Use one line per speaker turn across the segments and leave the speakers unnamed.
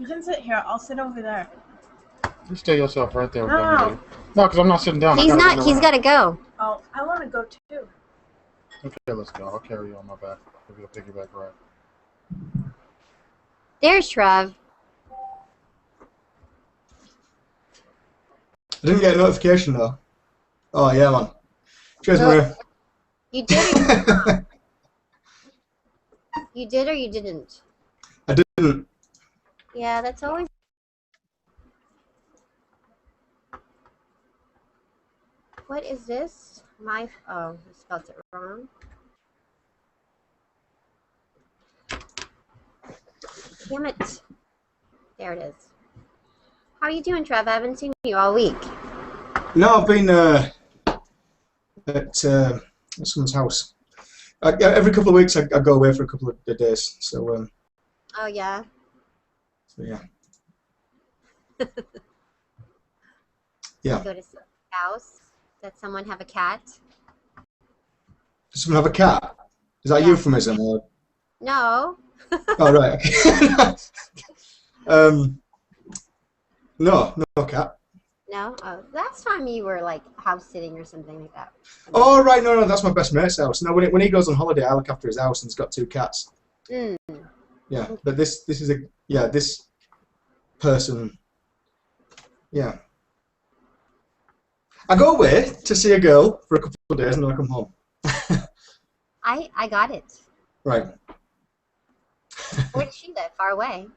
You can sit here. I'll sit over there.
You stay yourself right there.
No.
No, because I'm not sitting down.
He's not. He's got to go.
Oh, I want to go too.
Okay, let's go. I'll carry you on my back. Give you a piggyback ride.
There's Trev.
I didn't get a notification though. Oh yeah, man. Cheers, Maria.
You did. Or you didn't? You did or you didn't?
I didn't.
Yeah, that's always. What is this? Oh, I spelled it wrong. Damn it. There it is. How are you doing, Trev? I haven't seen you all week.
No, I've been at someone's house. Every couple of weeks, I go away for a couple of days. So.
Oh yeah.
So yeah. Yeah.
You go to someone's house. Does someone have a cat?
Does someone have a cat? Is that a euphemism or?
No.
Oh right. No cat.
No? Oh, last time you were like house sitting or something like that.
Oh right, no, that's my best mate's house. No, when he goes on holiday, I look after his house, and he's got 2 cats.
Mm.
Yeah, but this is this person. Yeah. I go away to see a girl for a couple of days, and then I come home.
I got it.
Right.
Where does she live? Far away?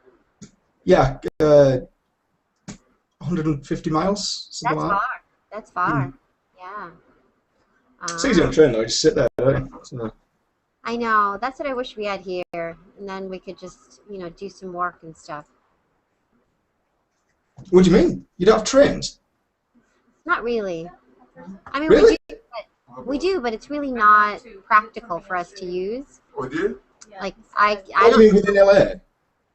Yeah, 150 miles, something like that.
That's far. Yeah.
It's easy on the train though, you just sit there, don't you? So.
I know. That's what I wish we had here, and then we could just, do some work and stuff.
What do you mean? You don't have trains?
Not really. I mean,
really?
we do, but it's really not practical for us to use.
Oh, do you?
Like, I
Oh,
don't.
you mean within LA?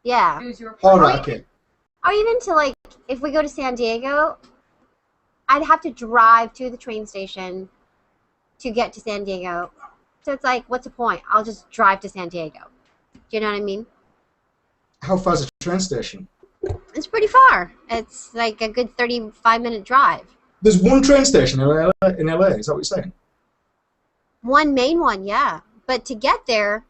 Yeah.
Oh, right, okay.
Or even to, like, if we go to San Diego, I'd have to drive to the train station to get to San Diego. So it's like, what's the point? I'll just drive to San Diego. Do you know what I mean?
How far is the train station?
It's pretty far. It's like a good 35-minute drive.
There's one train station in LA, is that what you're saying?
One main one, yeah. But to get there,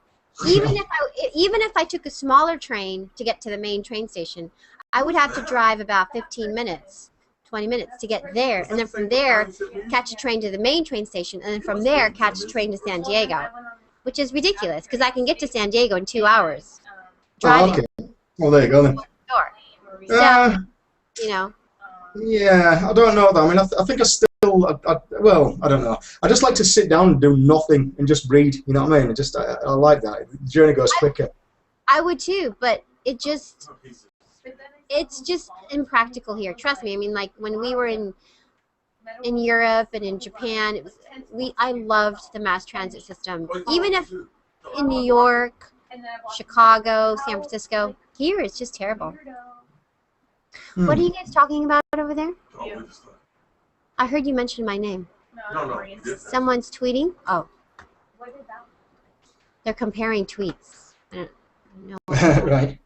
even if I took a smaller train to get to the main train station, I would have to drive about 15 minutes, 20 minutes to get there, and then from there catch a train to the main train station, and then from there catch a train to San Diego, which is ridiculous because I can get to San Diego in 2 hours driving.
Oh, okay. Well, there you go then.
So,
Yeah, I don't know though. I mean, I think I still, well, I don't know. I just like to sit down and do nothing and just read. You know what I mean? I like that. The journey goes quicker.
I would too, but it's just impractical here. Trust me. I mean, like when we were in Europe and in Japan, I loved the mass transit system. Even if in New York, Chicago, San Francisco, here it's just terrible. What are you guys talking about over there? I heard you mention my name.
No.
Someone's tweeting? Oh. They're comparing tweets. I don't know.
Right.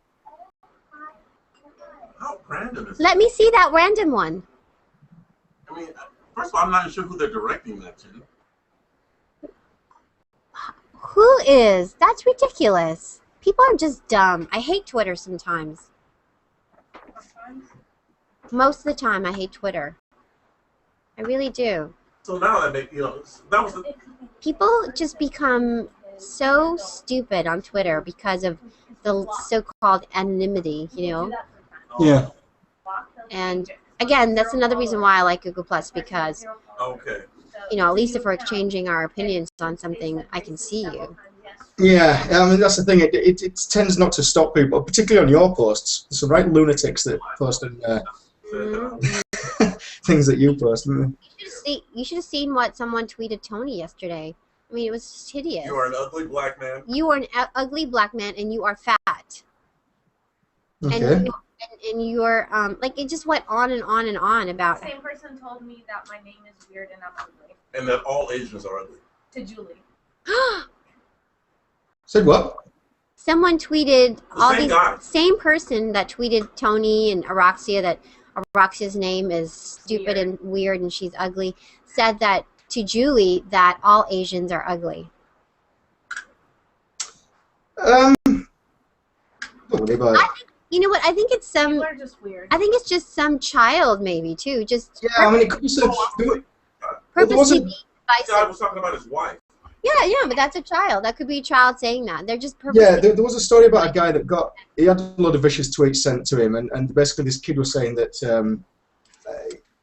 How random is
Let me see that random one.
I mean, first of all, I'm not sure who they're directing that to.
Who is? That's ridiculous. People are just dumb. I hate Twitter sometimes. Most of the time, I hate Twitter. I really do.
So now that that was the...
People just become so stupid on Twitter because of the so-called anonymity,
Yeah.
And again, that's another reason why I like Google Plus because, at least if we're exchanging our opinions on something, I can see you.
Yeah, I mean that's the thing. It tends not to stop people, particularly on your posts. There's some right lunatics that post things that you post.
You should have seen what someone tweeted Tony yesterday. I mean, it was just hideous.
You are an ugly black man.
You are an ugly black man, and you are fat.
Okay.
And you're like it just went on and on and on about.
The same person told me that my name is weird and I'm ugly.
And that all Asians are ugly.
To Julie.
Said what?
someone tweeted all
same
these
guy.
same person that tweeted Tony and Araxia that Araxia's name is stupid and weird and she's ugly, said that to Julie that all Asians are ugly.
Don't worry about it.
You know what? I think it's some.
People are just weird.
I think it's just some child, maybe too. Just
Yeah, I mean, it could be so.
purposely
wasn't-
being
The guy
divisive.
was talking about his wife.
Yeah, but that's a child. That could be a child saying that. They're just purposely.
Yeah, there was a story about a guy that he had a lot of vicious tweets sent to him, and basically this kid was saying that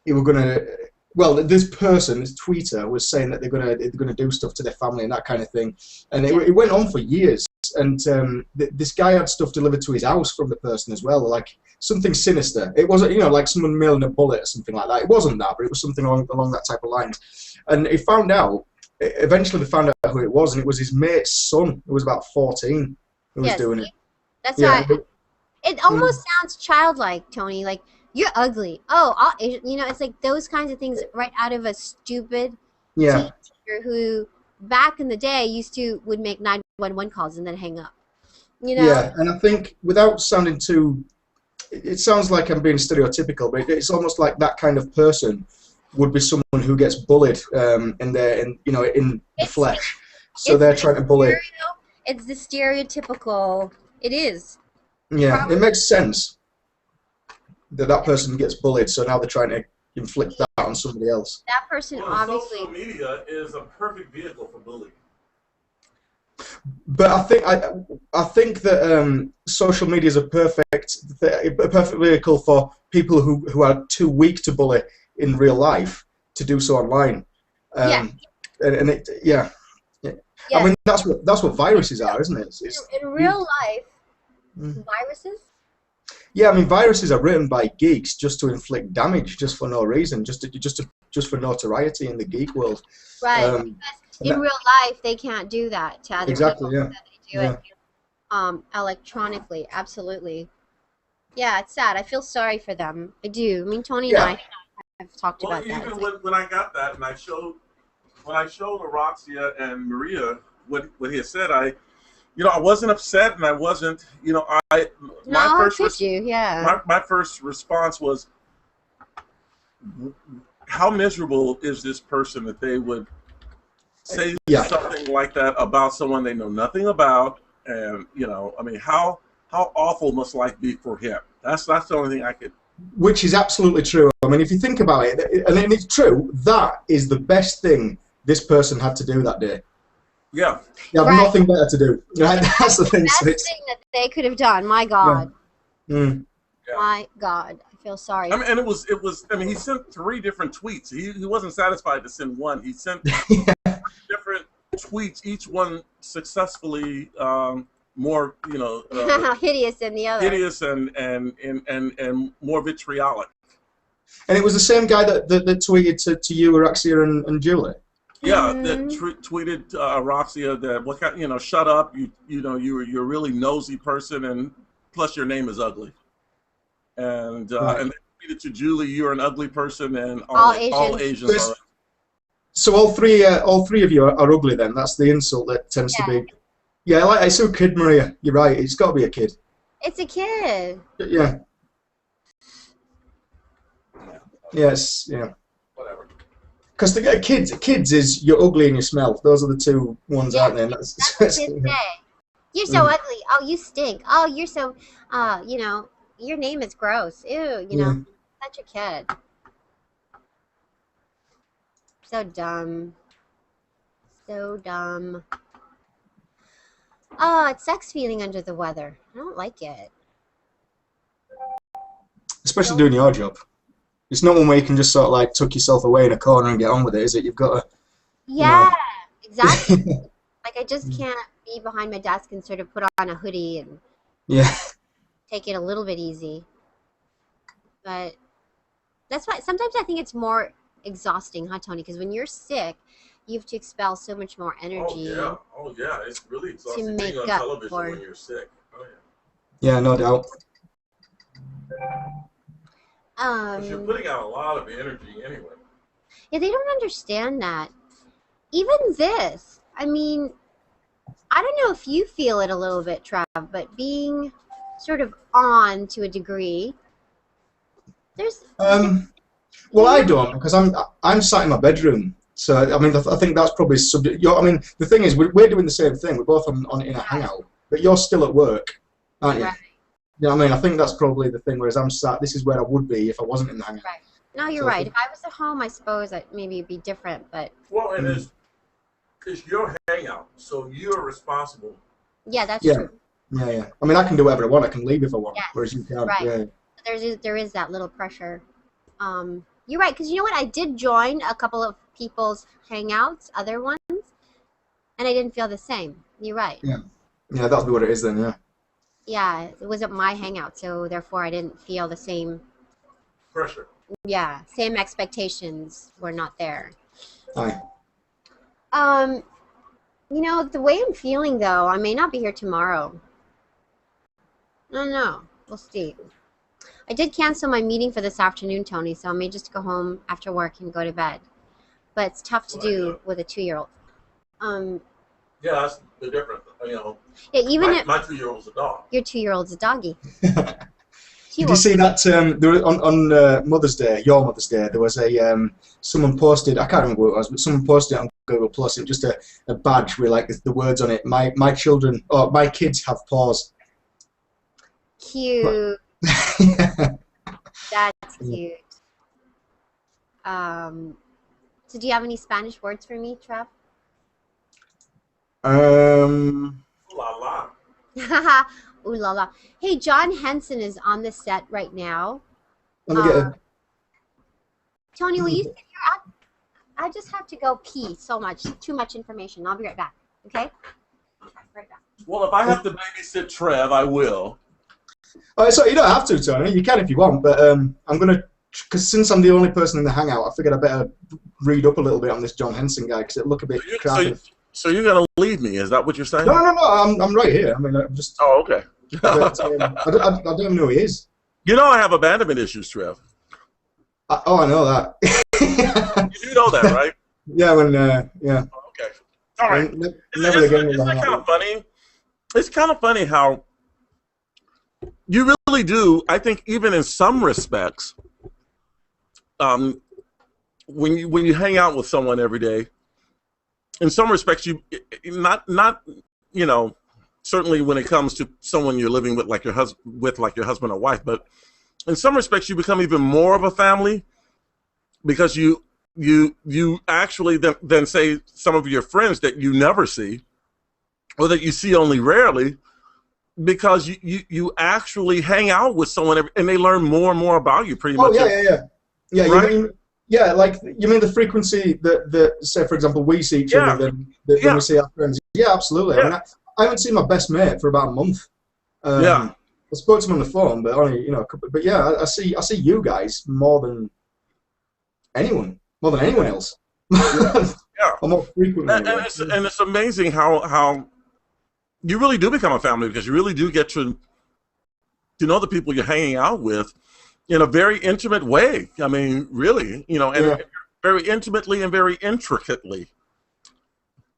he were gonna. Well, this person, this tweeter, was saying that they're gonna do stuff to their family and that kind of thing, and it went on for years. And this guy had stuff delivered to his house from the person as well, like something sinister. It wasn't, like someone mailing a bullet or something like that. It wasn't that, but it was something along that type of lines. And he found out. Eventually, they found out who it was, and it was his mate's son, who was about 14, who was doing it.
That's
Yeah,
why it almost sounds childlike, Tony. Like, you're ugly. Oh, it's like those kinds of things right out of a stupid
yeah.
teacher who, back in the day, would make 911 calls and then hang up.
Yeah, and I think without sounding too, it sounds like I'm being stereotypical, but it's almost like that kind of person would be someone who gets bullied in the flesh. So they're trying to bully.
It's the stereotypical. It is.
Yeah, it makes sense that person gets bullied, so now they're trying to inflict that on somebody else.
That person
Well,
obviously.
social media is a perfect vehicle for bullying.
But I think that social media is a perfect vehicle for people who are too weak to bully in real life to do so online.
Yeah.
Yeah. I mean, that's what viruses are, isn't it?
In real life, viruses.
Yeah, I mean, viruses are written by geeks just to inflict damage, just for no reason, just for notoriety in the geek world.
Right. Because in real life, they can't do that to other
Exactly,
people.
yeah.
They do it electronically. Absolutely. Yeah, it's sad. I feel sorry for them. I do. I mean, Tony and I have talked about that.
Even when I got that, and I showed Araxia and Maria what he had said, I wasn't upset, and I wasn't, my first response was, how miserable is this person that they would say something like that about someone they know nothing about, and I mean, how awful must life be for him? That's the only thing I could.
Which is absolutely true. I mean, if you think about it, and it's true, that is the best thing this person had to do that day.
Yeah.
You have nothing better to do. Right? That's the thing.
That's the thing that they could have done. My God.
Yeah.
My God. I feel sorry.
I mean, and it was. I mean, he sent 3 different tweets. He wasn't satisfied to send one. He sent 3 different tweets, each one successfully more,
hideous than the other.
hideous and more vitriolic.
And it was the same guy that tweeted to you, Araxia, and Julie.
Yeah, that tweeted Araxia that shut up. You're a really nosy person, and plus your name is ugly. And and they tweeted to Julie, you're an ugly person, and all Asians are.
So all three of you are ugly then. That's the insult that tends to be. Yeah, it's a kid, Maria. You're right. It's got to be a kid.
It's a kid.
Yeah. Yes. Yeah.
Whatever.
Because the kids is you're ugly and you smell. Those are the 2 ones, aren't they?
That's what kids say. You're so ugly. Oh, you stink. Oh, you're so. Your name is gross. Ew. Such a kid. So dumb. So dumb. Oh, it sucks feeling under the weather. I don't like it.
Especially doing your job. It's not one where you can just sort of like tuck yourself away in a corner and get on with it, is it? You've got to.
Yeah, exactly. Like, I just can't be behind my desk and sort of put on a hoodie and take it a little bit easy. But that's why sometimes I think it's more exhausting, huh, Tony? Because when you're sick, you have to expel so much more energy.
Oh yeah, it's really exhausting
make
being on
up
television
for-
when you're sick. Oh yeah.
Yeah, no doubt.
Because you're putting out a lot of energy anyway.
Yeah, they don't understand that. Even this, I mean, I don't know if you feel it a little bit, Trav, but being sort of on to a degree, there's.
Well, I don't, because I'm sat in my bedroom. So I mean, I think that's probably subject. I mean, the thing is, we're doing the same thing. We're both on in a hangout, but you're still at work, aren't you?
Right.
You know what I mean? I think that's probably the thing. Whereas I'm sat, this is where I would be if I wasn't in the hangout.
Right. No, you're right. If I was at home, I suppose maybe it'd be different, but.
Well, and it's your hangout, so you're responsible.
Yeah, that's
Yeah.
true.
Yeah. I mean, I can do whatever I want. I can leave if I want.
Yes.
Whereas you can't.
Right.
Yeah.
There is that little pressure. You're right, because you know what? I did join a couple of people's hangouts, other ones, and I didn't feel the same. You're right.
Yeah. Yeah, that'll be what it is then. Yeah.
Yeah, it wasn't my hangout, so therefore I didn't feel the same.
Pressure.
Yeah, same expectations were not there.
Aye.
You know, the way I'm feeling though, I may not be here tomorrow. I don't know. We'll see. I did cancel my meeting for this afternoon, Tony, so I may just go home after work and go to bed. But it's tough to do with a 2-year-old.
Yeah, that's the difference. You know,
Yeah, even
my 2-year-old's a dog.
your 2-year-old's a doggy.
Did you see that there was, on Mother's Day, your Mother's Day, there was a someone posted, I can't remember who it was, but someone posted it on Google Plus. It was just a badge with like the words on it. My kids have paws.
Cute.
Yeah.
That's cute. So do you have any Spanish words for me, Trev?
Ooh la la.
Ooh la la. Hey, John Henson is on the set right now.
Let me get a.
Tony, will you sit here? I just have to go pee too much information. I'll be right back. Okay? Right back.
Well, if I have to babysit Trev, I will.
Oh, so you don't have to, Tony. You can if you want, but I'm gonna, because since I'm the only person in the hangout, I figured I better read up a little bit on this John Henson guy because it look a bit crowded.
So you're gonna leave me? Is that what you're saying?
No. I'm right here. I mean, I'm just.
Oh, okay.
But, I don't even know who he is.
You know I have abandonment issues, Trev.
I know that.
You do know that, right?
Yeah, yeah.
Okay. All right.
Never again.
Isn't that kind of funny? It's kind of funny how you really do. I think even in some respects, when you hang out with someone every day, in some respects, you not you know, certainly when it comes to someone you're living with, like your husband or wife, but in some respects, you become even more of a family because you actually then say some of your friends that you never see or that you see only rarely, because you actually hang out with someone and they learn more and more about you pretty much.
Yeah.
Right?
You mean, yeah, like you mean the frequency that say for example we see each other than we see our friends. Yeah, absolutely.
Yeah.
I mean, I haven't seen my best mate for about a month. I spoke to him on the phone, but only a couple. But yeah, I see you guys more than anyone else.
Yeah.
Or more frequently.
And it's amazing how you really do become a family because you really do get to know the people you're hanging out with in a very intimate way. I mean, really, and very intimately and very intricately.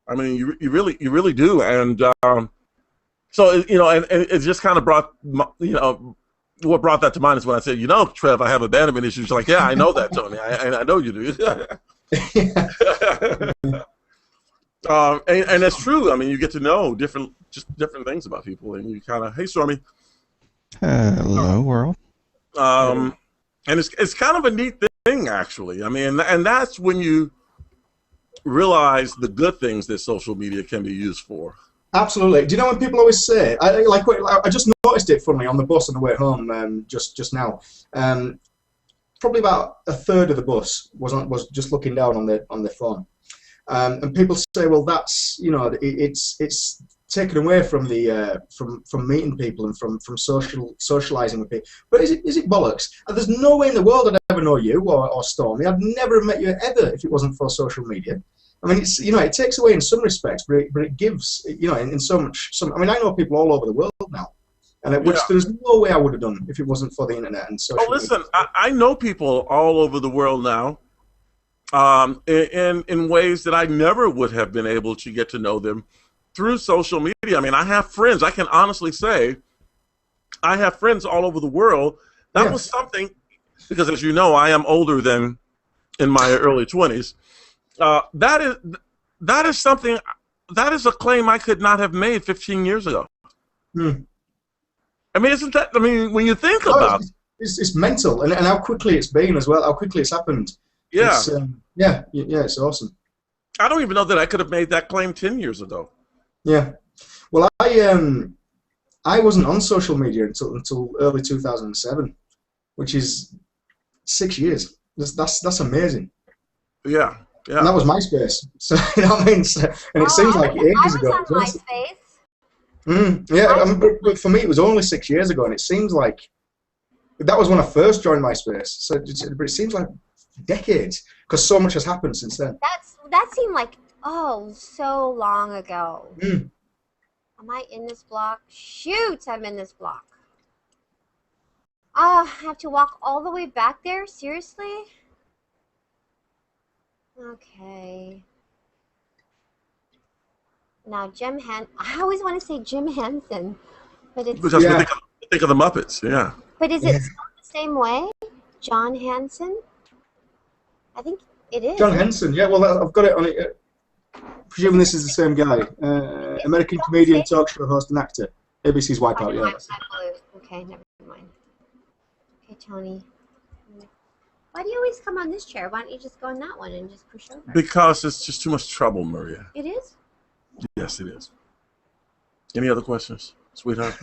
I mean, you really do, and so and it just kind of brought what brought that to mind is when I said, Trev, I have abandonment issues. You're like, yeah, I know that, Tony. I know you do. And that's true. I mean, you get to know different things about people, and you kind of, hey, Stormy.
Hello, world.
And it's kind of a neat thing, actually. I mean, and that's when you realize the good things that social media can be used for.
Absolutely. Do you know when people always say, I just noticed it funnily on the bus on the way home just now. Probably about a third of the bus was just looking down on their phone. And people say, well, that's it's taken away from the from meeting people and from socializing with people. But is it bollocks? And there's no way in the world I'd ever know you or Stormy. I'd never have met you ever if it wasn't for social media. I mean, it's it takes away in some respects, but it gives in so much. I mean, I know people all over the world now, and which there's no way I would have done if it wasn't for the internet and social.
Oh, listen, I know people all over the world now. In ways that I never would have been able to get to know them through social media. I mean, I have friends. I can honestly say I have friends all over the world. That was something, because as you know, I am older than in my early 20s. That is something, that is a claim I could not have made 15 years ago. I mean, isn't that, I mean, when you think about it.
It's mental, and how quickly it's been as well, how quickly it's happened.
Yeah.
It's awesome.
I don't even know that I could have made that claim 10 years ago.
Yeah. Well, I wasn't on social media until early 2007, which is 6 years. That's amazing.
Yeah. Yeah.
And that was MySpace. So you know what I mean? So, and it seems like ages ago.
I was on MySpace.
Yeah, but for me it was only 6 years ago, and it seems like that was when I first joined MySpace. So, but it seems like decades, because so much has happened since then.
That seemed like so long ago. Am I in this block? Shoot, I'm in this block. Oh, I have to walk all the way back there? Seriously? Okay. Now, I always want to say Jim Henson, but it's...
Because we think of the Muppets, yeah.
But is it spelled the same way? John Hanson? I think it is.
John Henson, yeah, well, I've got it on it. Presuming this is the same guy. American comedian, talk show host, and actor. ABC's Wipeout, yeah.
Okay, never mind. Okay, Tony. Why do you always come on this chair? Why don't you just go on that one and just push over?
Because it's just too much trouble, Maria.
It is?
Yes, it is. Any other questions, sweetheart?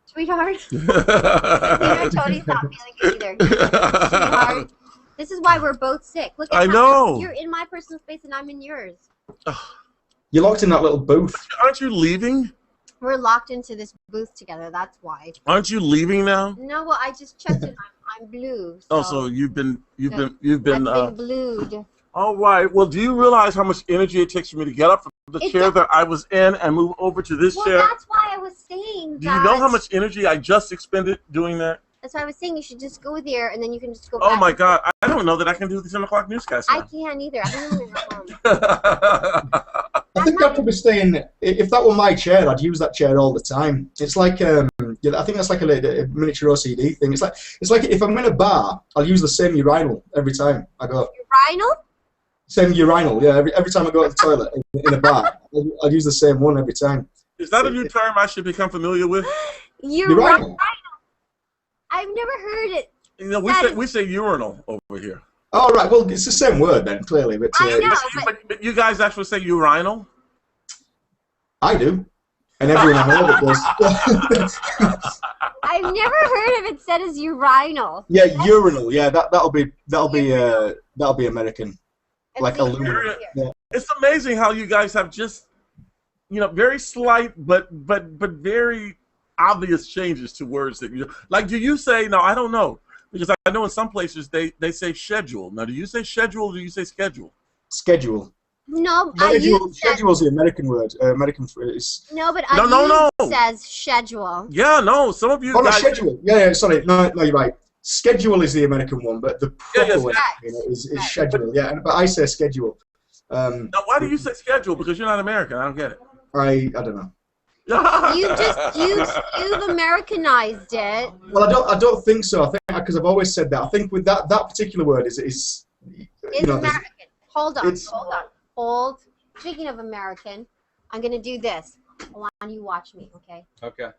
Sweetheart? Sweetheart, Tony's not feeling it either. Sweetheart. This is why we're both sick. Look at
know.
You're in my personal space and I'm in yours.
You're locked in that little booth.
Aren't you leaving?
We're locked into this booth together. That's why.
Aren't you leaving now?
No, well, I just checked it. I'm blue. So
so you've been
I've been blued.
All right. Well, do you realize how much energy it takes for me to get up from the chair that I was in and move over to this chair?
Well, that's why I was saying.
Do you know how much energy I just expended doing that?
That's why I was saying you should just go there and then you can just go back.
Oh my God! I don't know that I can do the 10 o'clock newscast now.
I can't either. I don't know home.
I think that could be staying. If that were my chair, I'd use that chair all the time. It's like I think that's like a miniature OCD thing. It's like if I'm in a bar, I'll use the same urinal every time I go.
Urinal?
Same urinal, yeah. Every time I go to the toilet in a bar, I'll use the same one every time.
Is that a new term I should become familiar with?
Urinal. I've never heard it.
You know, we say urinal over here.
Oh right, well it's the same word then, clearly. But
I know,
but you guys actually say urinal?
I do, and everyone I know that does.
I've never heard of it said as urinal.
Yeah, urinal. Yeah, that'll be American, like aluminum. Yeah.
It's amazing how you guys have just, very slight but very obvious changes to words that you like. Do you say no? I don't know, because I know in some places they say schedule. Now, do you say schedule or do you say schedule?
Schedule.
No,
schedule's the American word. American phrase.
No, but says schedule.
Yeah, no. Some of you
guys.
No,
schedule. Yeah, sorry. No, you're right. Schedule is the American one, but the proper one is schedule. Yeah, but I say schedule.
Now, why do you say schedule? Because you're not American. I don't get it.
I don't know.
You've Americanized it.
Well, I don't think so. I think because I've always said that. I think with that particular word is
American. Hold on. Speaking of American, I'm gonna do this. I want you watch me, okay?
Okay.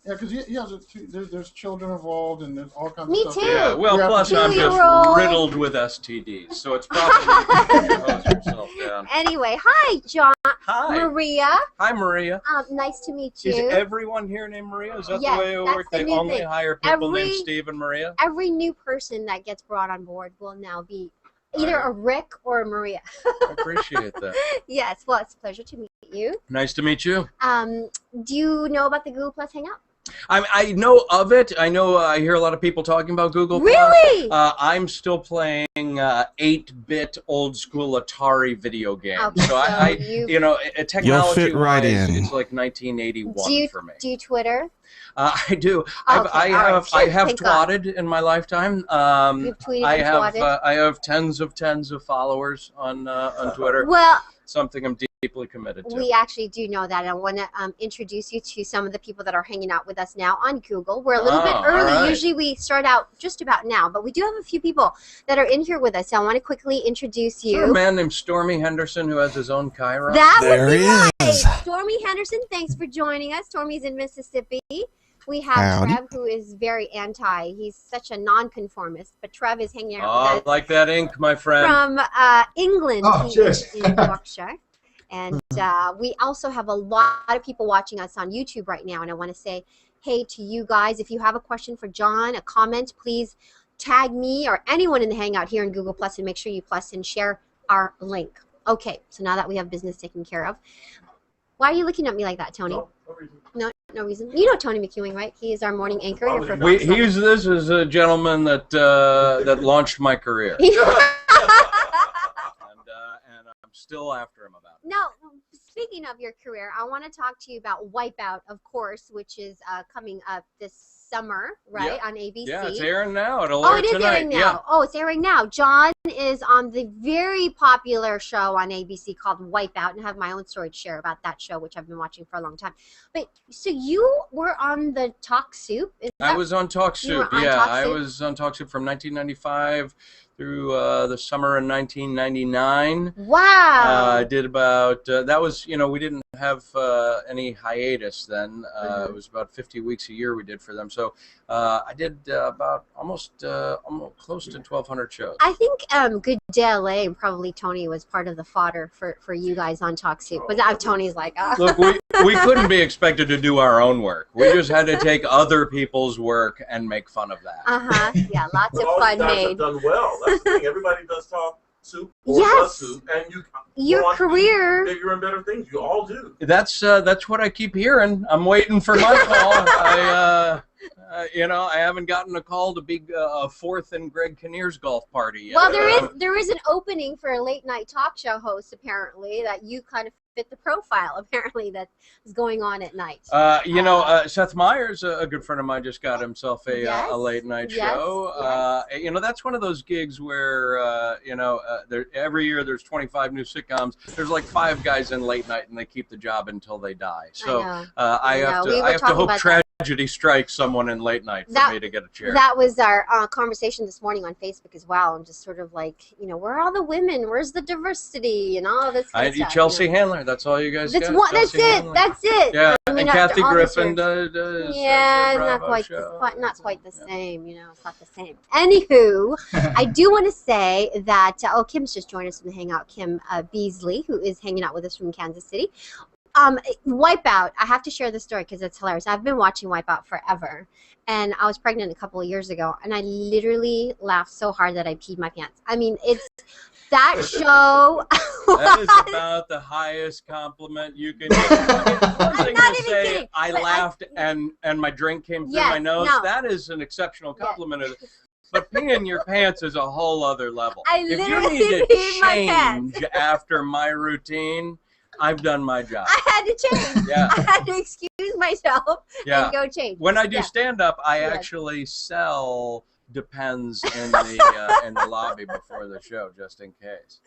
Yeah, because there's children involved and there's all kinds
Me
of
too.
stuff.
Yeah, well, plus I'm just riddled with STDs, so it's probably hose yourself down.
Anyway, hi, John.
Hi.
Maria.
Hi, Maria.
Nice to meet you.
Is everyone here named Maria? Is that the way it works? They only hire people named Steve and Maria?
Every new person that gets brought on board will now be either a Rick or a Maria.
I appreciate that.
Yes, well, it's a pleasure to meet you.
Nice to meet you.
Do you know about the Google Plus Hangout?
I know of it. I know I hear a lot of people talking about Google Plus.
Really?
I'm still playing 8-bit old school Atari video games.
Okay,
so technology
You'll fit right in.
It's like 1981 for me.
Do you Twitter?
I do. I have twatted in my lifetime.
You've tweeted and twatted?
I have tens of followers on Twitter.
Well,
something I'm deeply committed to.
We actually do know that. I want to introduce you to some of the people that are hanging out with us now on Google. We're a little bit early.
All right.
Usually we start out just about now, but we do have a few people that are in here with us. So I want to quickly introduce
Is there a
you.
man named Stormy Henderson who has his own Chiron?
That
There
would be
he
right.
is.
Stormy Henderson, thanks for joining us. Stormy's in Mississippi. We have
Howdy.
Trev, who is very anti. He's such a nonconformist, but Trev is hanging out
Oh,
with us
like that ink, my friend.
from England.
Oh,
He
cheers.
is in Yorkshire. And we also have a lot of people watching us on YouTube right now. And I want to say, hey, to you guys, if you have a question for John, a comment, please tag me or anyone in the Hangout here in Google Plus, and make sure you plus and share our link. Okay, so now that we have business taken care of. Why are you looking at me like that, Tony? No reason. You know Tony McEwing, right? He is our morning anchor. Here for
This is a gentleman that that launched my career, and I'm still after him about it.
Now, speaking of your career, I want to talk to you about Wipeout, of course, which is coming up this summer, right,
Yeah.
on ABC.
Yeah, it's airing now. It'll
Oh,
air
it is
tonight.
airing now.
Yeah.
Oh, it's airing now. John is on the very popular show on ABC called Wipeout, and I have my own story to share about that show, which I've been watching for a long time. But so you were on the Talk Soup.
I was on Talk
You were
Soup.
on
Yeah,
Talk
I
Soup?
was on Talk Soup from 1995 through the summer in 1999.
Wow.
I did about that was we didn't have any hiatus then. It was about 50 weeks a year we did for them. So I did about almost close to 1,200 shows.
I think Good Day LA and probably Tony was part of the fodder for you guys on Talk Soup. But now Tony's like,
Look, we couldn't be expected to do our own work. We just had to take other people's work and make fun of that.
Yeah, lots of
All
fun
you guys
made.
have done well. That's the thing. Everybody does Talk Soup or
Yes.
Bus Soup, and you
Your
go on to do
career.
bigger and better things. You all do.
That's what I keep hearing. I'm waiting for my call. I haven't gotten a call to be a fourth in Greg Kinnear's golf party yet.
Well, there is an opening for a late night talk show host apparently that you kind of fit the profile apparently that is going on at night.
Seth Meyers, a good friend of mine, just got himself a late night
Yes,
show. That's one of those gigs where every year there's 25 new sitcoms. There's like 5 guys in late night, and they keep the job until they die. So I have to hope tragedy strikes someone in late night for me to get a chair.
That was our conversation this morning on Facebook as well. I'm just sort of like, where are all the women? Where's the diversity and all this kind of stuff?
Chelsea Handler. That's all you guys
That's
got.
what. That's
Chelsea
it.
Handler.
That's it.
Yeah,
I mean,
and Kathy
all these
Griffin
years.
does.
Yeah, not quite the same. It's not the same. Anywho, I do want to say that Kim's just joined us from the Hangout. Kim Beasley, who is hanging out with us from Kansas City. Wipeout. I have to share this story because it's hilarious. I've been watching Wipeout forever, and I was pregnant a couple of years ago, and I literally laughed so hard that I peed my pants. I mean, it's that show.
That is about the highest compliment you can give. One thing
not
to
even
say,
kidding,
I
but
laughed and my drink came through
Yes,
my nose.
no.
That is an exceptional compliment. But peeing your pants is a whole other level.
I
If you
literally
need to
peed my pants.
change after my routine, I've done my job.
I had to change.
Yeah.
I had to excuse myself and go change.
When I do stand-up, I
Yes.
actually sell Depends in the lobby before the show, just in case.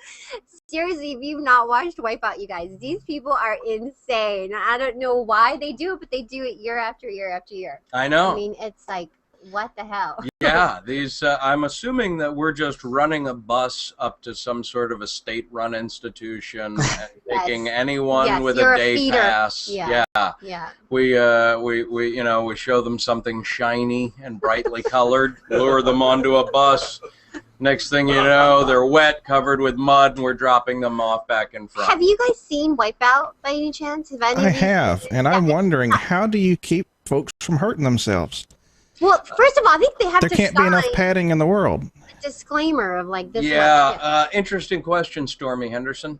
Seriously, if you've not watched Wipeout, you guys, these people are insane. I don't know why they do it, but they do it year after year after year.
I know.
I mean, it's like, what the hell?
Yeah, these. I'm assuming that we're just running a bus up to some sort of a state-run institution and taking anyone with a day pass.
Yeah.
We show them something shiny and brightly colored, lure them onto a bus. Next thing you know, they're wet, covered with mud, and we're dropping them off back in front.
Have you guys seen Wipeout by any chance?
I have, and I'm wondering, how do you keep folks from hurting themselves?
Well, first of all, I think they have
There
to
can't be enough
sign
padding in the world.
a disclaimer of like this.
Yeah, interesting question, Stormy Henderson.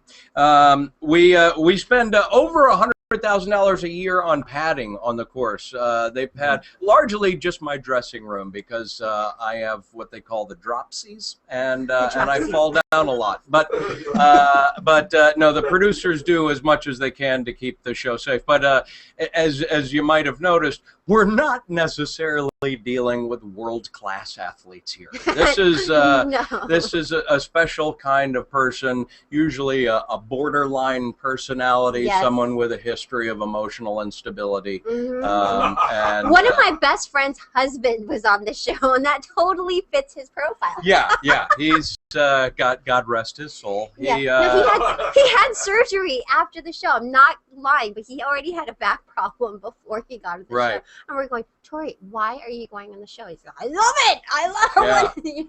We spend over $100,000 a year on padding on the course. They pad largely just my dressing room because I have what they call the dropsies, and I fall down a lot. But no, the producers do as much as they can to keep the show safe. But as you might have noticed, we're not necessarily dealing with world-class athletes here. This is
No.
this is a special kind of person, usually a borderline personality,
Yes.
someone with a history of emotional instability.
Mhm.
And
One of my best friend's husband was on the show, and that totally fits his profile.
yeah, he's God rest his soul.
Yeah.
He,
No, he had surgery after the show. I'm not lying, but he already had a back problem before he got on the
Right.
show. And we're going, Tori, why are you going on the show? He's like, I love it. I love it.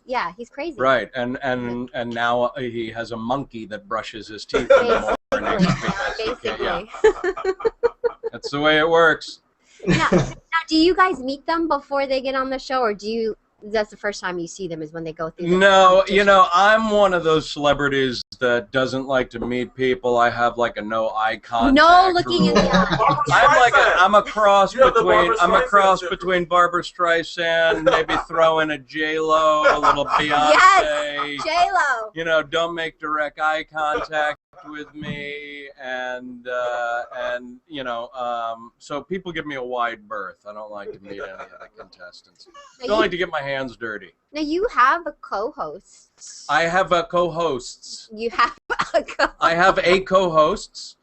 yeah.
He's crazy.
Right, and now he has a monkey that brushes his teeth in the morning.
Basically.
Yeah. That's the way it works.
Now, do you guys meet them before they get on the show, or that's the first time you see them is when they go through the
No,
competition?
I'm one of those celebrities that doesn't like to meet people. I have like a no eye contact.
No looking in the
rule.
eye.
I'm a cross
You have the
between
Barbra
between Barbra Streisand, maybe throw in a J-Lo, a little Beyonce.
J-Lo.
Don't make direct eye contact with me, and so people give me a wide berth. I don't like to meet any of the contestants. Don't like to get my hands dirty.
Now you have a co-host.
I have co-hosts.
You have a co-host.
I have co-hosts.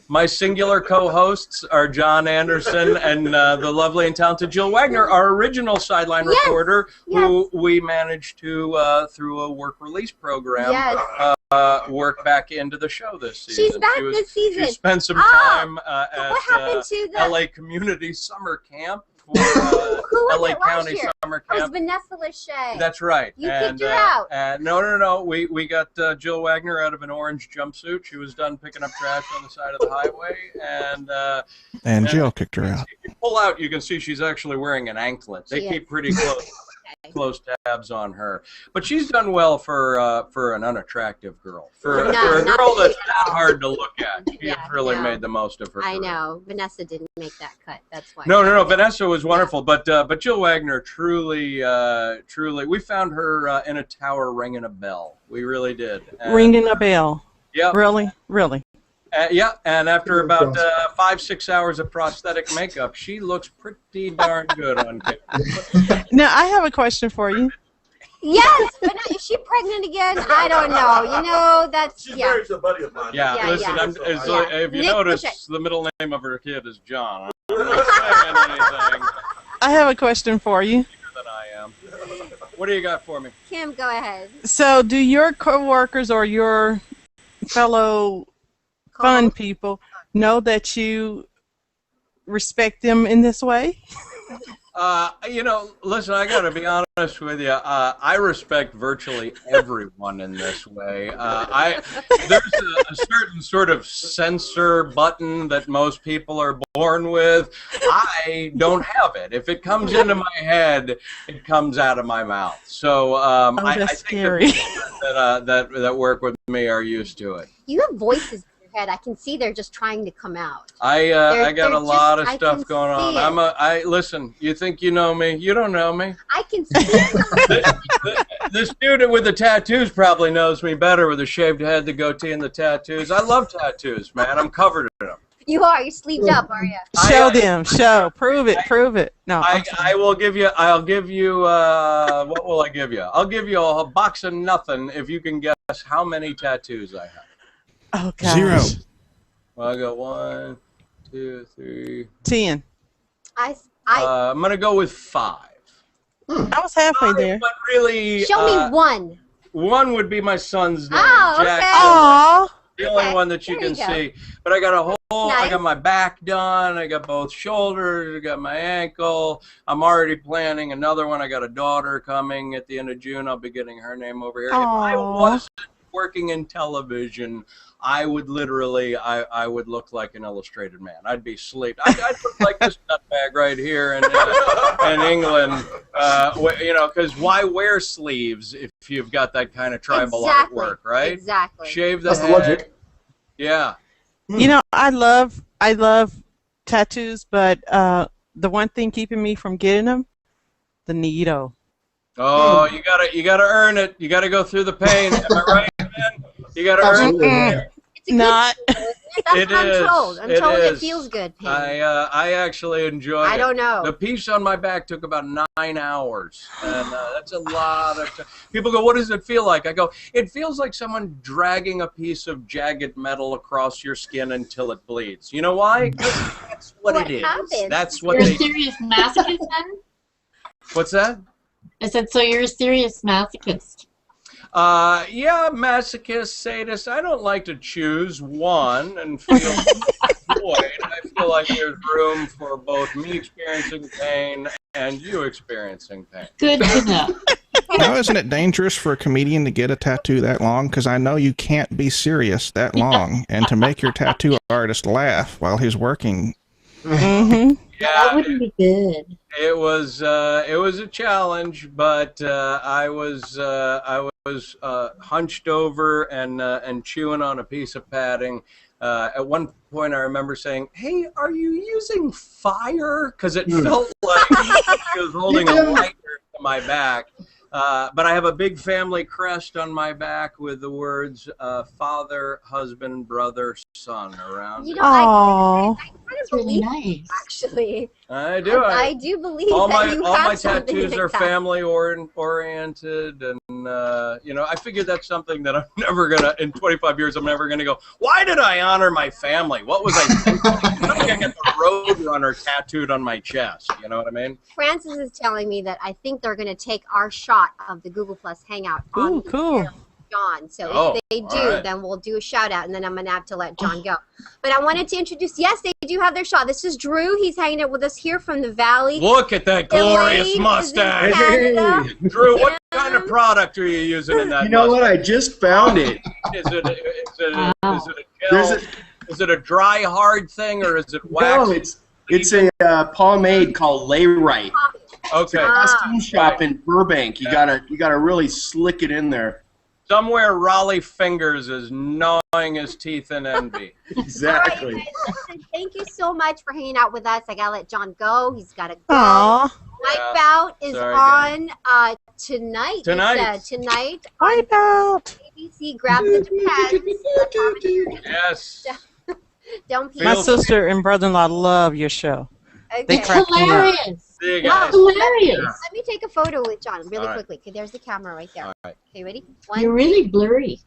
My singular co-hosts are John Anderson and the lovely and talented Jill Wagner, our original sideline
Yes,
reporter,
yes.
who we managed to, through a work release program,
Yes.
work back into the show this season.
She's back this season.
She spent some
Oh,
time
what happened
at
to the
LA Community Summer Camp for
Who was
LA
it last
County
year?
Summer
It was
Camp.
Vanessa Lachey.
That's right.
You kicked her out.
No. We got Jill Wagner out of an orange jumpsuit. She was done picking up trash on the side of the highway,
And Jill kicked her out.
If you pull out, you can see she's actually wearing an anklet. They
She
keep
is.
pretty close tabs on her, but she's done well for an unattractive girl. For a
not
girl that's
at
that
all.
hard to look at, she
Yeah,
has really
no.
made the most of her.
I
career.
know. Vanessa didn't make that cut. That's why.
No. Vanessa was wonderful, but Jill Wagner truly, we found her in a tower ringing a bell. We really did. And,
Ringing a bell.
Yeah.
Really?
Yeah, and after about 5-6 hours of prosthetic makeup, she looks pretty darn good on camera.
Now, I have a question for you.
Yes, but is she pregnant again? I don't know. That's
She's married to a buddy of mine.
Yeah,
Yeah,
listen,
yeah.
If you
Nick,
notice,
okay.
the middle name of her kid is John. I'm not saying anything
I have a question for you.
than I am. What do you got for me?
Kim, go ahead.
So, do your coworkers or your fellow fun people know that you respect them in this way?
Listen, I got to be honest with you. I respect virtually everyone in this way. There's a certain sort of censor button that most people are born with. I don't have it. If it comes into my head, it comes out of my mouth. So I
that's
think
scary.
the people that work with me are used to it.
You have voices in your head. I can see they're just trying to come out.
I got
they're
a lot of
just- I
stuff
can
going on.
see it.
Listen. You think you know me? You don't know me.
I can see it.
This dude with the tattoos probably knows me better with the shaved head, the goatee, and the tattoos. I love tattoos, man. I'm covered in them.
You are. You're sleeved up, are you?
Show them. Show. Prove it. No.
I will give you. I'll give you. What will I give you? I'll give you a box of nothing if you can guess how many tattoos I have.
Oh, gosh.
0.
Well, I got 1, 2, 3.
10.
I'm gonna go with 5.
I was halfway there.
But really,
Show me one.
one would be my son's name,
Oh, okay.
Jackson.
Aw.
The only
Okay,
one that you
there
can
you go.
see. But I got a whole. I
Nice.
got my back done. I got both shoulders. I got my ankle. I'm already planning another one. I got a daughter coming at the end of June. I'll be getting her name over here. If I
Aw.
wasn't working in television, I would literally, I would look like an illustrated man. I'd be sleep. I'd look like this nutbag right here in England. Because why wear sleeves if you've got that kind of tribal
Exactly.
artwork, right?
Exactly.
Shave the
That's the
head.
logic.
Yeah.
You know, I love tattoos, but the one thing keeping me from getting them, the needle.
Oh, you gotta earn it. You gotta go through the pain. Am I right, man? You gotta earn it.
It's a good
Not.
skill, isn't That's what I'm told. I'm told it feels good. Pain.
I actually enjoyed it.
I don't know.
The piece on my back took about 9 hours, and that's a lot of time. People go, "What does it feel like?" I go, "It feels like someone dragging a piece of jagged metal across your skin until it bleeds." You know why? 'Cause that's what it is.
Happens?
That's what
You're
they.
a serious masochist then?
What's that?
I said, so you're a serious masochist.
Yeah, masochist, sadist. I don't like to choose one and feel void. I feel like there's room for both me experiencing pain and you experiencing pain.
Good to know.
Now, isn't it dangerous for a comedian to get a tattoo that long? Because I know you can't be serious that long, and to make your tattoo artist laugh while he's working.
Mm-hmm.
Yeah,
That wouldn't be good.
it was a challenge, but I was hunched over and chewing on a piece of padding. At one point, I remember saying, "Hey, are you using fire?" Because it felt like he was holding a lighter to my back. But I have a big family crest on my back with the words "Father, Husband, Brother, Son" around.
You know,
Aww.
I kind of
It's really
believe
nice.
actually.
I do.
I do believe
all
that
my
you
all
have
my
something
tattoos
like
are
that.
family oriented, and you know, I figured that's something that I'm never gonna, in 25 years, I'm never gonna go, "Why did I honor my family? What was I thinking?" I'm not gonna get the Roadrunner tattooed on my chest. You know what I mean?
Francis is telling me that I think they're going to take our shot of the Google Plus Hangout on
Ooh, cool.
John. So
Oh,
if they do,
all right.
then we'll do a shout out, and then I'm going to have to let John go. But I wanted to introduce, yes, they do have their shot. This is Drew. He's hanging out with us here from the Valley.
Look at that glorious
Elaine is in
mustache,
Canada.
Drew. What kind of product are you using in that?
You know what?
mustache?
I just found it.
Is it a
Wow.
There's
gel? Is it a dry hard thing or is it wax?
No, it's a pomade called Layrite.
Okay.
Costume shop in Burbank. You gotta really slick it in there.
Somewhere Raleigh Fingers is gnawing his teeth in envy.
Exactly.
All right, guys, listen, thank you so much for hanging out with us. I got to let John go. He's got to go.
Aww.
Wipeout is
Sorry,
on tonight.
Tonight.
Tonight on
Wipeout.
ABC. Grab the Depends.
Yes.
Don't
My
peek.
sister and brother-in-law love your show. They
Okay.
crack me up.
Hilarious.
See you
That's
guys.
hilarious.
Let me take a photo with John really
All right.
quickly. Okay, there's the camera right there.
All right.
Okay, ready?
You're
One.
really blurry.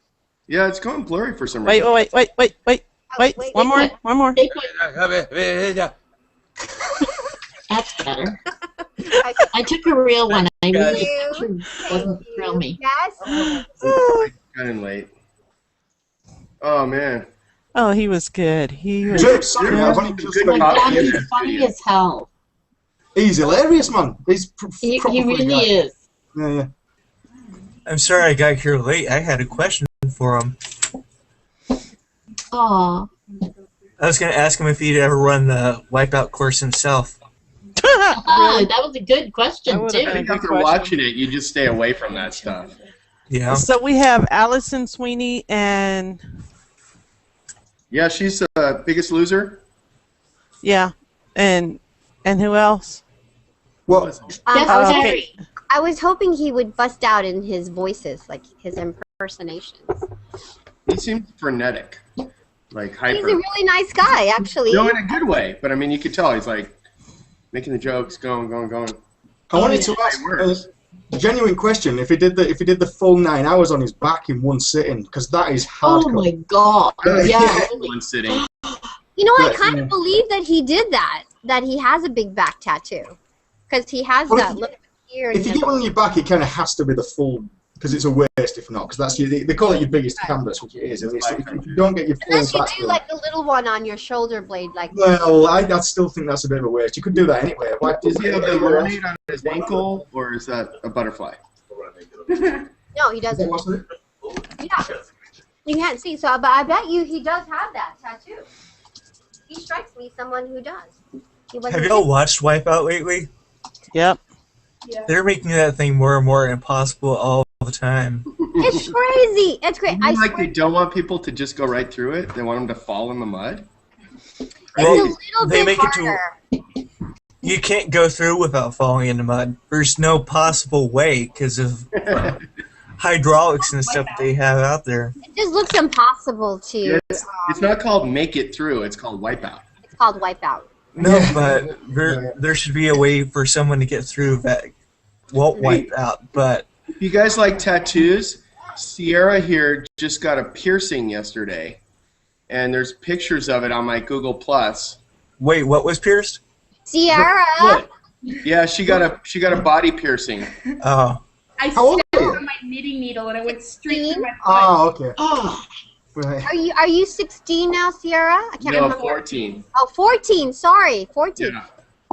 Yeah, it's going blurry for some
Wait,
reason.
wait.
Oh,
One more. One more.
Take one. That's better.
Okay.
I took a real one. I really
you.
doesn't thrill me.
Yes.
Got in late. Oh man.
Oh, he was good. He was.
Jake, sorry, I've only just
Good
My
got-
God, he's funny as hell.
He's hilarious, man. He's
He
proper funny
really
guy.
is.
Yeah, yeah.
I'm sorry I got here late. I had a question for him.
Aw.
I was going to ask him if he'd ever run the Wipeout course himself.
Ah, that was a good
That
question,
would've
too.
I think
Good
after
question.
watching it, you just stay away from that stuff.
Yeah.
So we have Allison Sweeney and
Yeah, she's Biggest Loser.
yeah, and who else?
Well,
I was
okay.
I was hoping he would bust out in his voices, like his impersonations.
He seems frenetic, like
He's
hyper.
a really nice guy, actually.
No, in a good way, but I mean, you could tell he's like making the jokes, going.
I wanted to ask a genuine question: if he did the full 9 hours on his back in one sitting, because that is
Oh,
hardcore.
my God. Yeah.
One sitting.
You know, I
But,
kind
yeah.
of believe that he did that. That he has a big back tattoo, because he has
Well,
that look here. And
If you get one on your back, it kind of has to be the full, because it's a waste if not, because that's they call it your biggest canvas, which it is. And if you don't get your full
unless you
back
do
one-
like the little one on your shoulder blade, like.
well, I still think that's a bit of a waste. You could do that anyway. Why
Does he have the mermaid on his ankle, or is that a butterfly?
No, he doesn't. Yeah, you can't see. So, but I bet you he does have that tattoo. He strikes me someone who does. He wasn't
Have y'all watched Wipeout lately?
Yep.
They're making that thing more and more impossible all the time.
It's crazy. It's crazy. I
Like
swear,
they don't want people to just go right through it. They want them to fall in the mud.
it's
Well,
a little
they
bit
make it to-
harder.
You can't go through without falling in the mud. There's no possible way because of hydraulics and stuff they have out there.
It's just looks impossible to.
Yeah, it's not called Make It Through. It's called Wipeout.
It's called Wipeout.
No, but there should be a way for someone to get through that won't wipe out. But
if you guys like tattoos, Sierra here just got a piercing yesterday, and there's pictures of it on my Google Plus.
Wait, what was pierced?
Sierra.
Look. Yeah, she got a body piercing.
Oh.
I
How old
stepped
are you?
on my knitting needle and it went straight through my foot.
Oh, okay.
Oh,
Right.
Are you 16 now, Sierra? I can't
No,
remember.
14.
Oh, 14. Sorry, 14.
Yeah.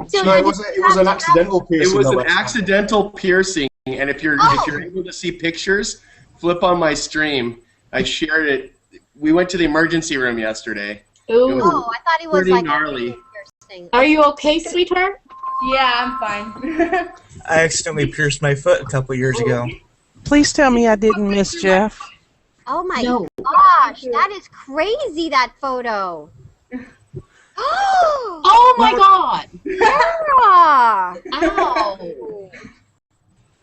So
No, it
did
was an accidental piercing.
It was
though,
an
but-
accidental piercing, and if you're able to see pictures, flip on my stream. I shared it. We went to the emergency room yesterday.
ooh.
Oh, I thought it was
Pretty
like
gnarly.
a piercing.
Are you okay, sweetheart?
Yeah, I'm fine.
I accidentally pierced my foot a couple years ago.
Please tell me I didn't miss Jeff.
Oh my
No.
gosh, that is crazy, that photo.
Oh my God!
Sarah!
Ow!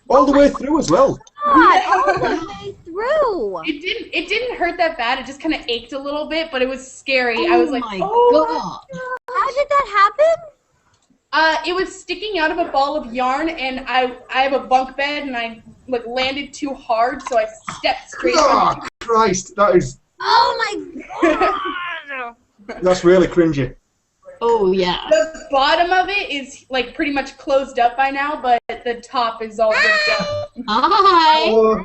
all the way through as well.
God, all the way through.
It didn't hurt that bad. It just kind of ached a little bit, but it was scary. I was like,
my
oh.
God!
How did that happen?
It was sticking out of a ball of yarn, and I have a bunk bed, and I like landed too hard, so I stepped straight
Oh,
on.
Christ, that is
Oh my god.
that's really cringy.
Oh yeah.
The bottom of it is like pretty much closed up by now, but the top is all ripped up.
Hi.
Oh,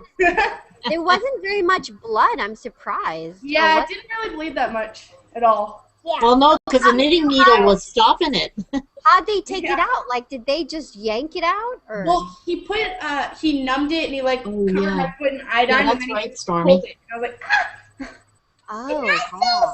There wasn't very much blood. I'm surprised.
Yeah,
Or
it
what-
didn't really bleed that much at all.
Well, no, because the knitting needle was stopping it.
How'd they take it
Yeah.
out? Like, did they just yank it out? Or
Well, he numbed it and he like
Oh,
covered
yeah.
my foot in iodine,
Yeah,
and
that's
then he
right,
just
Stormy.
pulled it. And I was like,
oh, wow.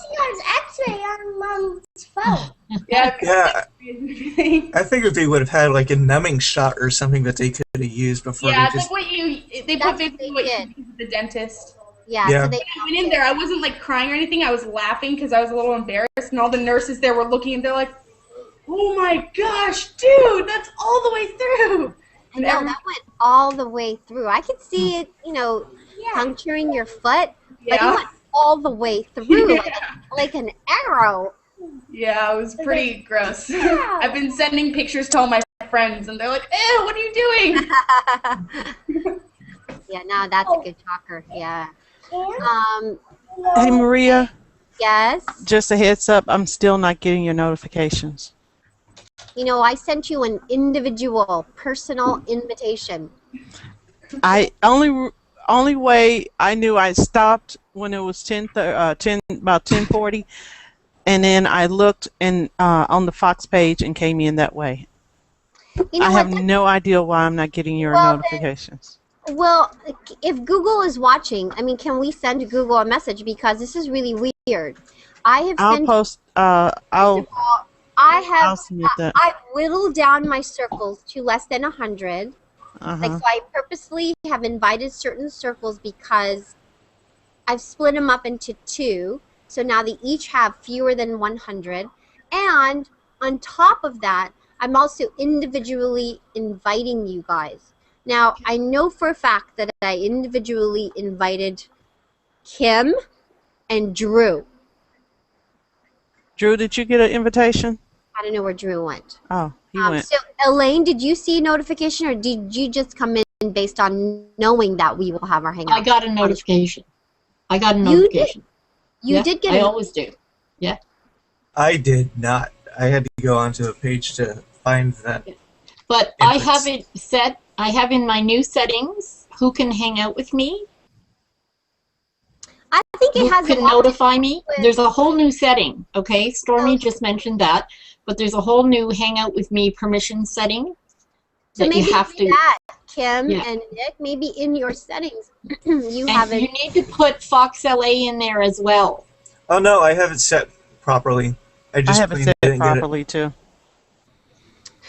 X-ray on Mom's phone.
yeah.
Yeah,
Yeah,
I figured they would have had like a numbing shot or something that they could have used before
it's
they
like
just.
what they
That's
put
what
basically
they
what
did.
you use at the dentist.
Yeah,
Yeah.
so they
When I went in there, I wasn't like crying or anything. I was laughing because I was a little embarrassed, and all the nurses there were looking, and they're like, "Oh my gosh, dude, that's all the way through."
I know that went all the way through. I could see it, puncturing your foot, but it
Yeah.
went all the way through, like an arrow.
Yeah, it was pretty gross. I've been sending pictures to all my friends, and they're like, "Ew, what are you doing?"
Yeah, no, that's a good talker. Yeah.
Hey, Maria,
Yes.
just a heads up, I'm still not getting your notifications.
I sent you an individual, personal invitation.
I only way I knew I stopped when it was 10:40, and then I looked on the Fox page and came in that way.
You know
I
what?
have no idea why I'm not getting your
Well,
notifications.
Well, if Google is watching, I mean, can we send Google a message, because this is really weird. I have
I'll
sent.
post. I'll submit that.
I whittled down my circles to less than 100. Like,
Uh-huh.
so I purposely have invited certain circles because I've split them up into 2. So now they each have fewer than 100. And on top of that, I'm also individually inviting you guys. Now, I know for a fact that I individually invited Kim and Drew.
Drew, did you get an invitation?
I don't know where Drew went.
Oh, he went.
So, Elaine, did you see a notification, or did you just come in based on knowing that we will have our hangout?
I got a notification. I got a
You
notification.
You did get
I
a
always do. Yeah.
I did not. I had to go onto a page to find that.
But I
Inputs.
have it set. I have in my new settings who can hang out with me.
I think it
Who
has a
can
lot to
notify
do
me.
with-
There's a whole new setting. Okay, Stormy just mentioned that, but there's a whole new hangout with me permission setting
So
that
maybe
you have
do
to.
that, Kim
Yeah.
and Nick. Maybe in your settings, you
And
have it.
you need to put Fox LA in there as well.
Oh no, I have it set properly. I
I
just
haven't
plain
set it
didn't get it.
properly too.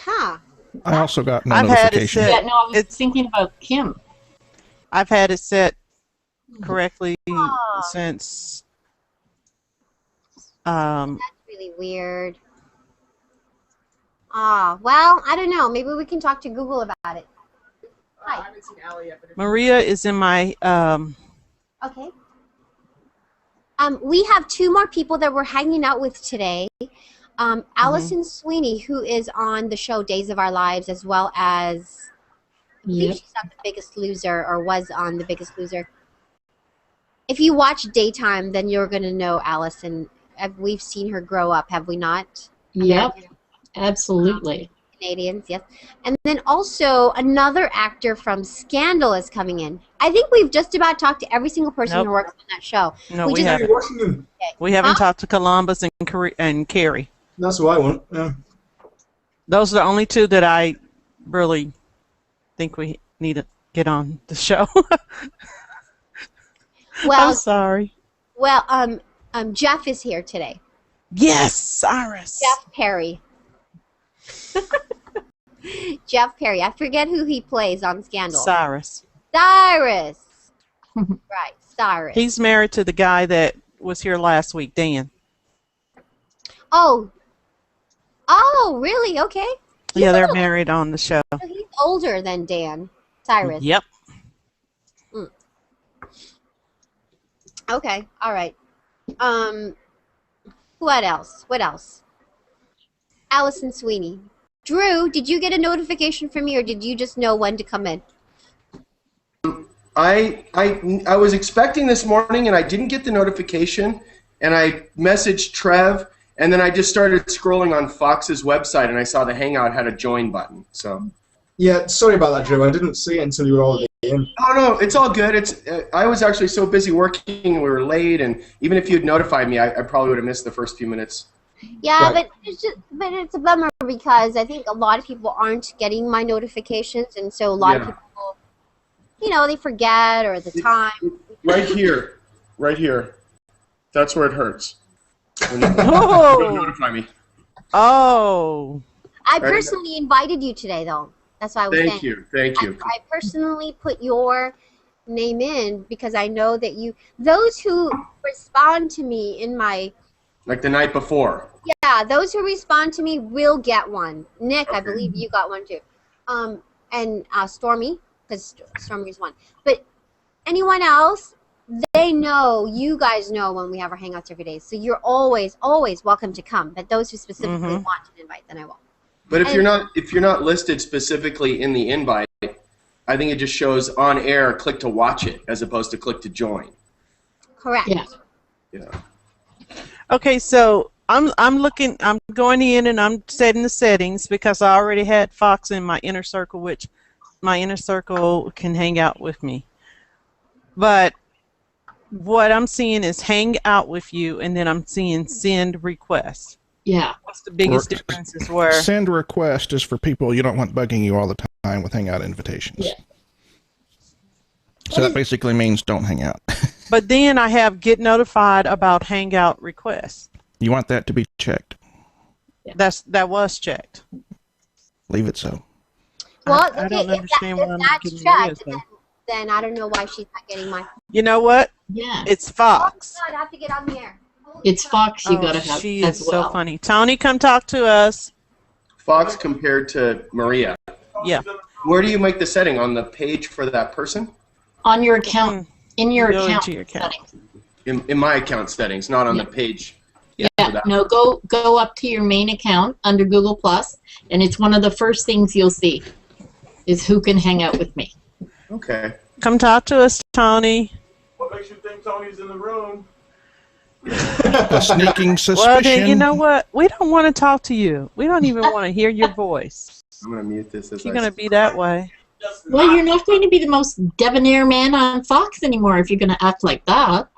Huh.
I also got no
I've had it
notification.
set.
Yeah, no, I was thinking about Kim.
I've had it set correctly since.
That's really weird. Well, I don't know. Maybe we can talk to Google about it. Hi.
Maria is in my
Okay. We have 2 more people that we're hanging out with today. Allison Sweeney, who is on the show Days of Our Lives, as well as I think she's on The Biggest Loser, or was on The Biggest Loser. If you watch Daytime, then you're going to know Allison. We've seen her grow up, have we not?
Yep, absolutely.
Canadians, yes. And then also another actor from Scandal is coming in. I think we've just about talked to every single person who works on that show.
No, we haven't. We haven't talked to Columbus and Carrie.
That's what I want. Yeah.
Those are the only 2 that I really think we need to get on the show.
Well,
I'm sorry.
Well, Jeff is here today.
Yes, Cyrus.
Jeff Perry. Jeff Perry. I forget who he plays on Scandal.
Cyrus.
Right, Cyrus.
He's married to the guy that was here last week, Dan.
Oh, really? Okay.
Yeah, they're married on the show.
So he's older than Dan. Cyrus.
Yep.
Okay. All right. What else? Allison Sweeney. Drew, did you get a notification from me, or did you just know when to come in?
I was expecting this morning, and I didn't get the notification, and I messaged Trev, and then I just started scrolling on Fox's website, and I saw the Hangout had a join button. So.
Yeah, sorry about that, Drew. I didn't see it until you were already in.
Oh no, it's all good. I was actually so busy working, we were late, and even if you'd notified me, I probably would have missed the first few minutes.
Yeah,
Right.
but it's a bummer because I think a lot of people aren't getting my notifications, and so a lot of people, they forget, or the time.
Right here. That's where it hurts. When you
Oh.
don't notify me.
Oh.
I personally invited you today, though. That's why I was saying.
Thank you.
I personally put your name in because I know that those who respond to me in my.
Like the night before.
Yeah, those who respond to me will get one. Nick, I believe you got one too. And Stormy, because Stormy's one. But anyone else, you guys know when we have our Hangouts every day. So you're always, always welcome to come. But those who specifically want an invite, then I will.
But if you're not listed specifically in the invite, I think it just shows on air, click to watch it, as opposed to click to join.
Correct.
Yeah.
Okay, so I'm going in and I'm setting the settings because I already had Fox in my inner circle, which my inner circle can hang out with me. But what I'm seeing is hang out with you, and then I'm seeing send request.
Yeah.
What's the biggest difference is where
send request is for people you don't want bugging you all the time with Hangout invitations.
Yeah.
So that basically means don't hang out.
But then I have get notified about Hangout requests.
You want that to be checked.
Yeah. That was checked.
Leave it so.
Well,
I don't understand what I'm getting
checked, then I don't know why she's not getting my.
You know what?
Yeah.
It's Fox.
Oh, God, I have to get on the air.
It's Fox you gotta have
She
as
is
well.
so funny. Tony, come talk to us.
Fox compared to Maria.
Yeah.
Where do you make the setting? On the page for that person?
On your account. In your
Go
account.
into your account.
settings.
In my account settings, not on the page.
Yeah,
for that.
no, go up to your main account under Google Plus, and it's one of the first things you'll see is who can hang out with me.
Okay.
Come talk to us, Tony.
What makes you think Tony's in the room?
A sneaking suspicion.
Well, then, you know what? We don't want to talk to you. We don't even want to hear your voice.
I'm going to mute this.
If you're going to be that way.
Well, you're not going to be the most debonair man on Fox anymore if you're going to act like that.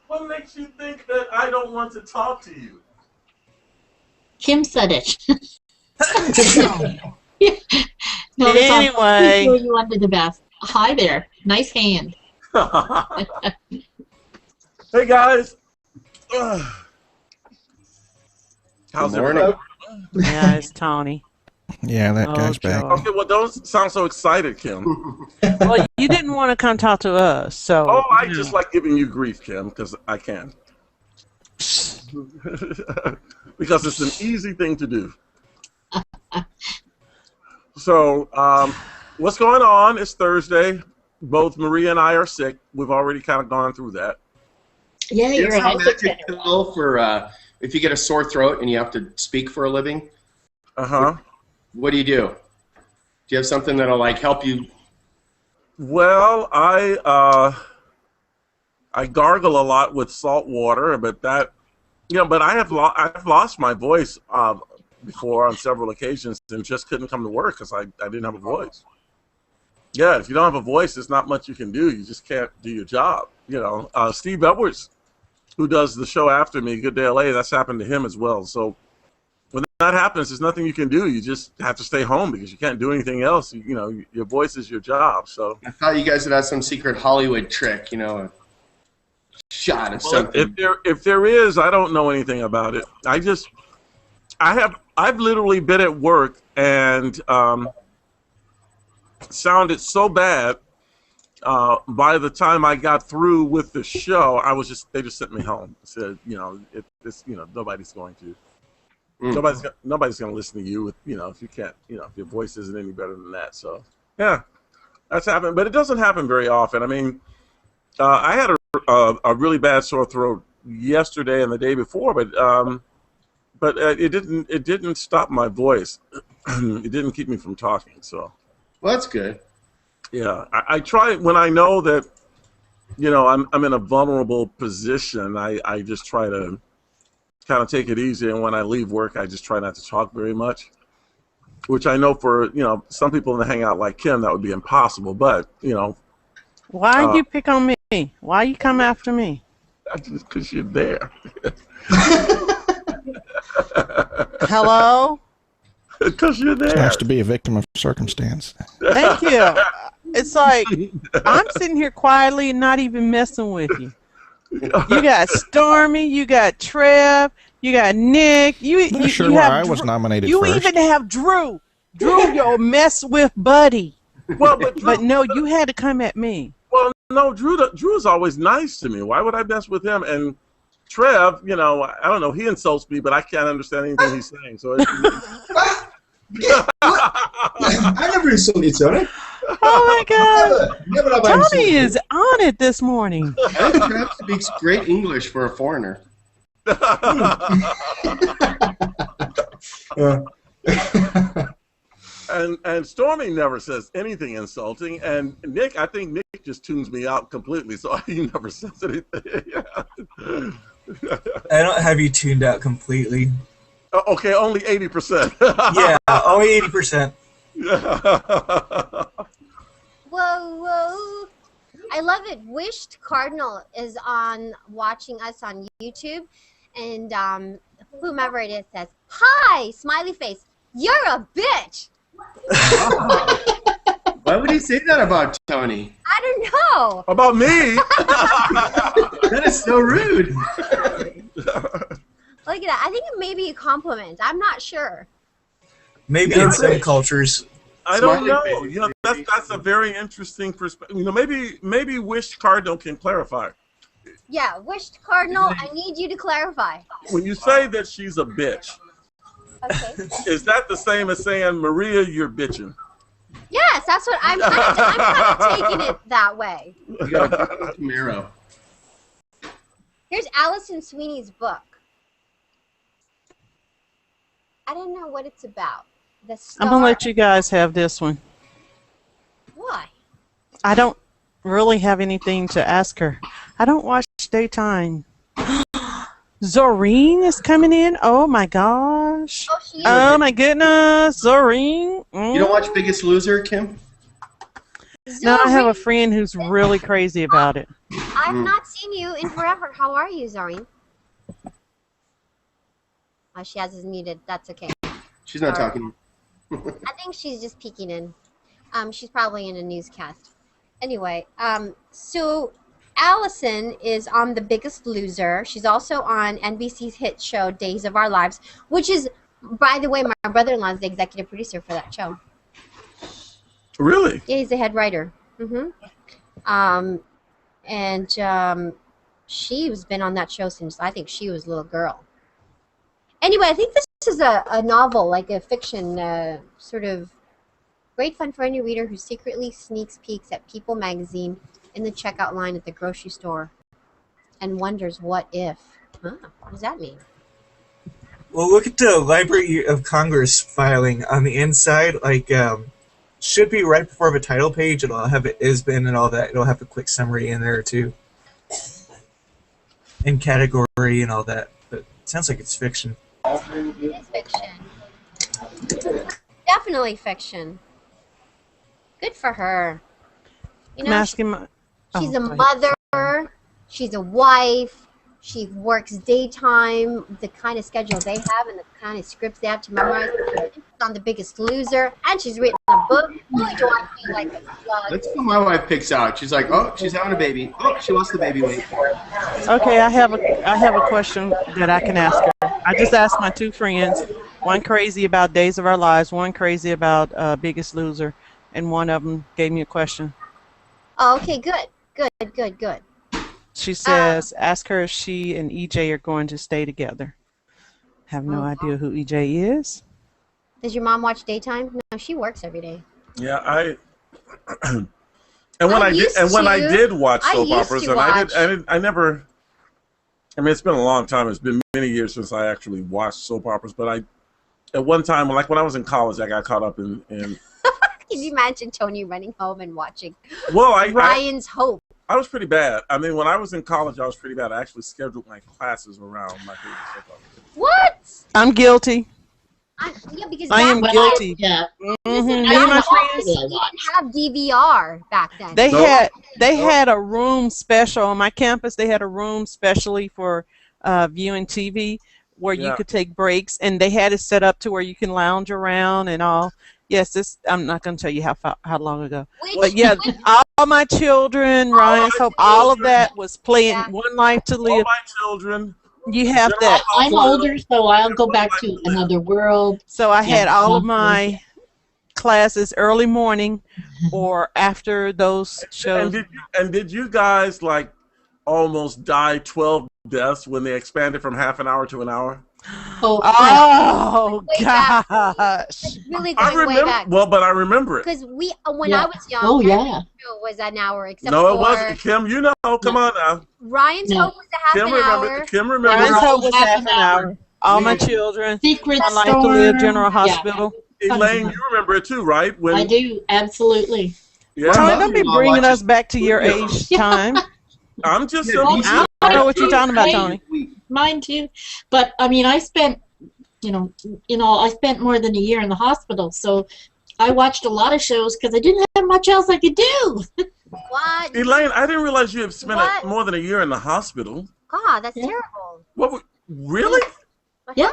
What makes you think that I don't want to talk to you?
Kim said it. No,
Anyway.
throw you under the bus. Hi there. Nice hand.
Hey guys.
How's it going?
Yeah, it's Tony.
Yeah, that guy's back.
joy.
Okay, well, don't sound so excited, Kim.
Well, you didn't want to come talk to us, so.
Oh, I just like giving you grief, Kim, because I can. Because it's an easy thing to do. So, what's going on? It's Thursday. Both Maria and I are sick. We've already kind of gone through that.
Yeah,
You
you're
have
a
some magic
magic
pill for if you get a sore throat and you have to speak for a living?
Uh-huh.
What do you do? Do you have something that'll like help you?
Well, I gargle a lot with salt water, but that, but I've lost my voice before on several occasions and just couldn't come to work because I didn't have a voice. Yeah, if you don't have a voice, there's not much you can do. You just can't do your job. Steve Edwards, who does the show after me, Good Day LA, that's happened to him as well. So when that happens, there's nothing you can do. You just have to stay home because you can't do anything else. Your voice is your job. So
I thought you guys would have some secret Hollywood trick, a shot of something.
If there is, I don't know anything about it. I've literally been at work and sounded so bad. By the time I got through with the show, they just sent me home. Said, nobody's going to. Nobody's going to listen to you if you can't, if your voice isn't any better than that. So yeah, that's happened, but it doesn't happen very often. I mean, I had a really bad sore throat yesterday and the day before, but it didn't stop my voice. It didn't keep me from talking. So
well, that's good.
Yeah, I try when I know that, I'm in a vulnerable position. I just try to kind of take it easy, and when I leave work, I just try not to talk very much. Which I know for some people in the Hangout like Kim, that would be impossible. But
why you pick on me? Why you come after me?
Just because you're there.
Hello.
Because you're there.
It's nice to be a victim of circumstance.
Thank you. It's like I'm sitting here quietly and not even messing with you. You got Stormy, you got Trev, you got Nick.
Not sure why I was nominated
You
first.
even have Drew. Drew, your mess with buddy.
Well,
but no, you had to come at me.
Well, no, Drew is always nice to me. Why would I mess with him? And Trev, I don't know. He insults me, but I can't understand anything he's saying. So
I never insulted you, Tony.
Oh my God!
Never have I
Tony
insulted
is on it this morning.
I think Trev speaks great English for a foreigner.
And Stormy never says anything insulting, and Nick, I think Nick just tunes me out completely, so he never says anything.
I don't have you tuned out completely.
Okay, only 80%.
Yeah, only 80%.
Whoa. I love it. Wished Cardinal is watching us on YouTube, and whomever it is says, "Hi, smiley face. You're a bitch."
Why would he say that about Tony?
I don't know.
About me?
That is so rude.
Look at that. I think it may be a compliment. I'm not sure.
Maybe in some cultures.
I don't know. That's a very interesting perspective. Maybe Wish Cardinal can clarify.
Yeah, Wished Cardinal, I need you to clarify.
When you say that she's a bitch,
okay,
is that the same as saying, Maria, you're bitching?
Yes, that's what I'm kind of taking it that way.
You got a mirror.
Here's Allison Sweeney's book. I don't know what it's about.
I'm gonna let you guys have this one.
Why?
I don't really have anything to ask her. I don't watch daytime. Zoreen is coming in. Oh my gosh.
Oh, she is.
Oh my goodness, Zoreen.
You don't watch Biggest Loser, Kim?
No, I have a friend who's really crazy about it.
I've not seen you in forever. How are you, Zoreen? Oh, she has us muted. That's okay.
She's not talking.
I think she's just peeking in. She's probably in a newscast. Anyway, so Allison is on The Biggest Loser. She's also on NBC's hit show Days of Our Lives, which is, by the way, my brother-in-law is the executive producer for that show.
Really?
Yeah, he's the head writer. She's been on that show since I think she was a little girl. Anyway, I think this is a novel, like a fiction, sort of great fun for any reader who secretly sneaks peeks at People magazine in the checkout line at the grocery store. and wonders what if. Huh, what does that mean?
Well, look at the Library of Congress filing on the inside. Like, should be right before the title page. It'll have it has been and all that. It'll have a quick summary in there too, and category and all that. But it sounds like it's fiction.
It is fiction. Definitely fiction. Good for her. You
I'm
know,
asking my.
she's
oh,
a
go ahead.
mother. She's a wife. She works daytime. The kind of schedule they have and the kind of scripts they have to memorize. She's on The Biggest Loser, and she's written a book. Boy, do I feel like a slug.
That's what my wife picks out. She's like, oh, she's having a baby. Oh, she lost the baby weight.
Okay, I have a question that I can ask her. I just asked my two friends. One crazy about Days of Our Lives. One crazy about Biggest Loser, and one of them gave me a question.
Oh, okay, good.
She says, ask her if she and EJ are going to stay together. Have no idea who EJ is.
Does your mom watch daytime? No, she works every day.
Yeah, and when I did watch soap operas, and I never. I mean, it's been a long time. It's been many years since I actually watched soap operas. But at one time, like when I was in college, I got caught up in.
Can you imagine Tony running home and watching
Well,
Ryan's Hope?
I was pretty bad. I mean, when I was in college, I was pretty bad. I actually scheduled my classes around my favorite soap operas.
What?
I'm guilty.
Yeah, because
I am guilty.
Yeah.
Listen,
Me and my friends.
we didn't have DVR back then.
They had a room special on my campus. They had a room specially for viewing TV where you could take breaks, and they had it set up to where you can lounge around and all. Yes, I'm not going to tell you how long ago. But yeah, all my children, Ryan's Hope, all of that was playing One Life to Live.
All my children.
You have that.
I'm older, so I'll go back to Another World.
So I had all of my classes early morning or after those shows.
And did you guys like almost die 12 deaths when they expanded from half an hour to an hour?
Oh gosh!
Really going way back.
Well, but I remember it.
Because when I was young, it was an hour. Except
no, it
for
wasn't. Kim, you know. Come on now.
Ryan's Hope was a half an hour.
Kim remember.
Ryan's Hope was half an hour. All my children.
Secret
One Life to Live, General Hospital.
Elaine, you remember it too, right?
I do, absolutely.
Yeah.
Tony, don't be bringing us back to your age time.
I'm just
I don't know what you're talking about, Tony.
Mine too, but I mean, I spent, I spent more than a year in the hospital, so I watched a lot of shows because I didn't have much else I could do.
What?
Elaine, I didn't realize you had spent more than a year in the hospital.
God, that's terrible.
What? Really?
Yeah.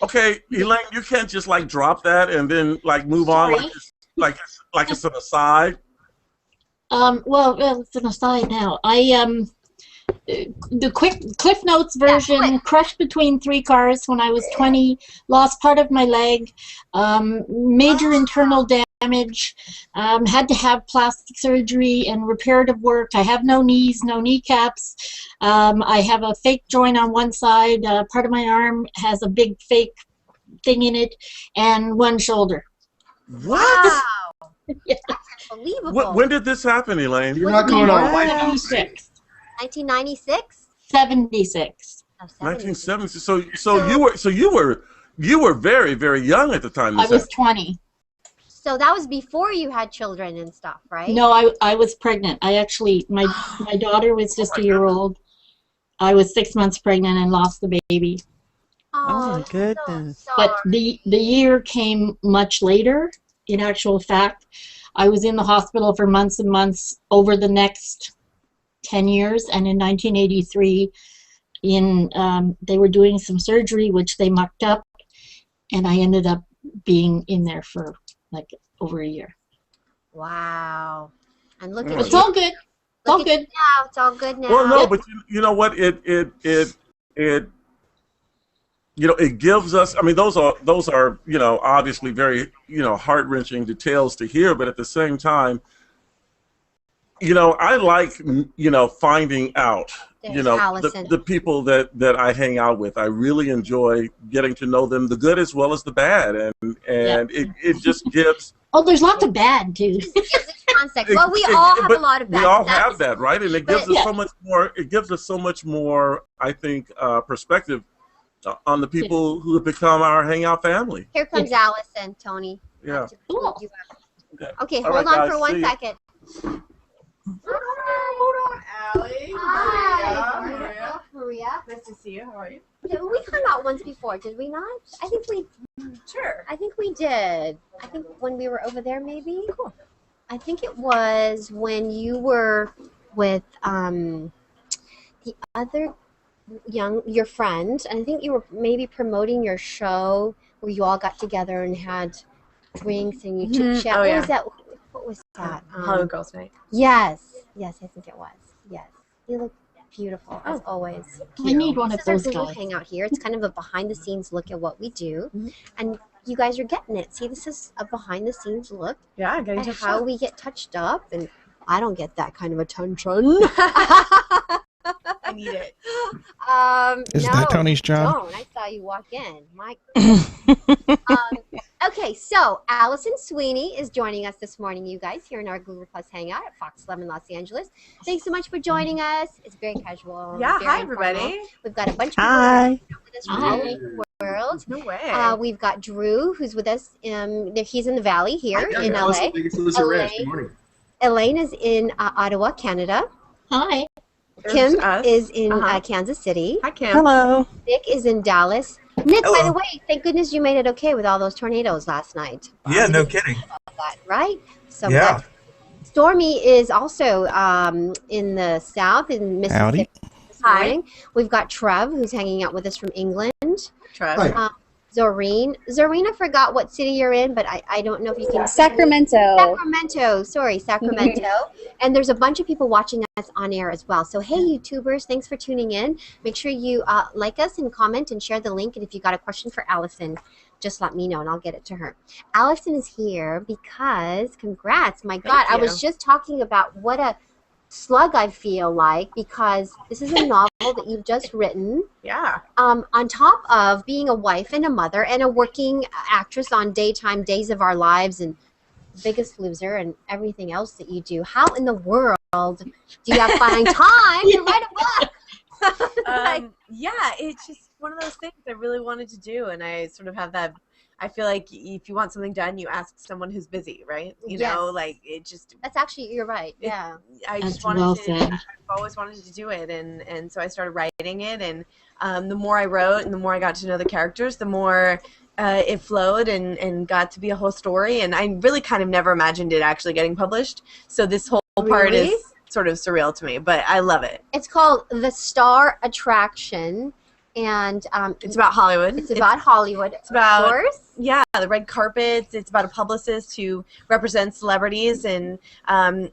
Okay, Elaine, you can't just like drop that and then like move on like it's an aside.
Well, it's an aside now. The quick Cliff Notes version, crushed between 3 cars when I was 20, lost part of my leg, major internal damage, had to have plastic surgery and reparative work. I have no knees, no kneecaps. I have a fake joint on one side. Part of my arm has a big fake thing in it, and one shoulder.
What?
Yeah. That's unbelievable.
When did this happen, Elaine?
You're not going on.
1996.
1996?
76.
1970. So you were very, very young at the time.
I was 20.
So that was before you had children and stuff, right?
No, I was pregnant. I actually my daughter was just a year old. I was 6 months pregnant and lost the baby.
Oh my goodness.
So
But the year came much later. In actual fact, I was in the hospital for months and months over the next 10 years, and in 1983 they were doing some surgery which they mucked up, and I ended up being in there for like over a year.
Wow. And look at
It's
you.
all good. It's all good.
Now. It's all good now.
Well, no, but you know what? It gives us. I mean, those are obviously very heart-wrenching details to hear, but at the same time, I like finding out the people that I hang out with. I really enjoy getting to know them, the good as well as the bad, and it just gives
Oh, there's lots of bad too.
Context. Well, we all have a lot of bad.
We all have that, right? And it gives us so much more. It gives us so much more, I think, perspective on the people who have become our Hangout family.
Here comes Allison, Tony.
Yeah.
Okay,
All
hold
right,
on
guys,
for 1
see ya.
second.
Allie.
Hi. Maria.
Nice to see you. How are you?
Yeah, we hung out once before, did we not? I think we.
Sure.
I think we did. I think when we were over there, maybe. Cool. I think it was when you were with the other your friend, and I think you were maybe promoting your show where you all got together and had drinks and you chit chat.
Oh,
What was that? What was that?
Hollywood Girls Night.
Yes, I think it was. Yes, you look beautiful as always.
I need one
This
of
is
those
our
guys.
little hangout here. It's kind of a behind-the-scenes look at what we do, and you guys are getting it. See, this is a behind-the-scenes look
Yeah, getting
at
touched
how
up.
we get touched up, and I don't get that kind of attention.
I need it.
Isn't
No,
that Tony's job?
Don't. I saw you walk in. My okay, so Allison Sweeney is joining us this morning, you guys, here in our Google Plus Hangout at Fox 11 Los Angeles. Thanks so much for joining us. It's very casual.
Yeah,
very
hi,
informal.
everybody.
We've got a bunch of people
Hi.
with us from all over the world.
No way.
We've got Drew, who's with us. He's in the Valley here in
Yeah,
LA.
Biggest Loser Ranch. Good morning.
Elaine is in Ottawa, Canada.
Hi.
Kim
There's us.
is in
Uh-huh.
Kansas City.
Hi, Kim.
Hello.
Nick is in Dallas. Nick, by
Hello.
the way, thank goodness you made it okay with all those tornadoes last night.
Yeah, no kidding.
That, right? So
Yeah.
Stormy is also in the south in Mississippi this morning. We've got Trev, who's hanging out with us from England.
Trev.
Hi.
Zoreen, I forgot what city you're in, but I don't know if you can.
Sacramento.
Sacramento. Sorry, Sacramento. And there's a bunch of people watching us on air as well. So, hey, YouTubers, thanks for tuning in. Make sure you like us and comment and share the link. And if you got a question for Allison, just let me know and I'll get it to her. Allison is here because, congrats, my God, I was just talking about what a slug I feel like because this is a novel that you've just written.
Yeah.
On top of being a wife and a mother and a working actress on daytime Days of Our Lives and Biggest Loser and everything else that you do, how in the world do you have find time to write a book?
Yeah, it's just one of those things I really wanted to do, and I sort of have that. I feel like if you want something done, you ask someone who's busy, right? You know, like it just.
That's actually, you're right. Yeah.
I
That's
just wanted
well
to.
said.
I've always wanted to do it, and so I started writing it, and the more I wrote, and the more I got to know the characters, the more it flowed and got to be a whole story. And I really kind of never imagined it actually getting published. So this whole part
Really?
is sort of surreal to me, but I love it.
It's called The Star Attraction, and
It's about Hollywood.
it's about Hollywood.
It's about,
of course.
yeah, the red carpets. It's about a publicist who represents celebrities and,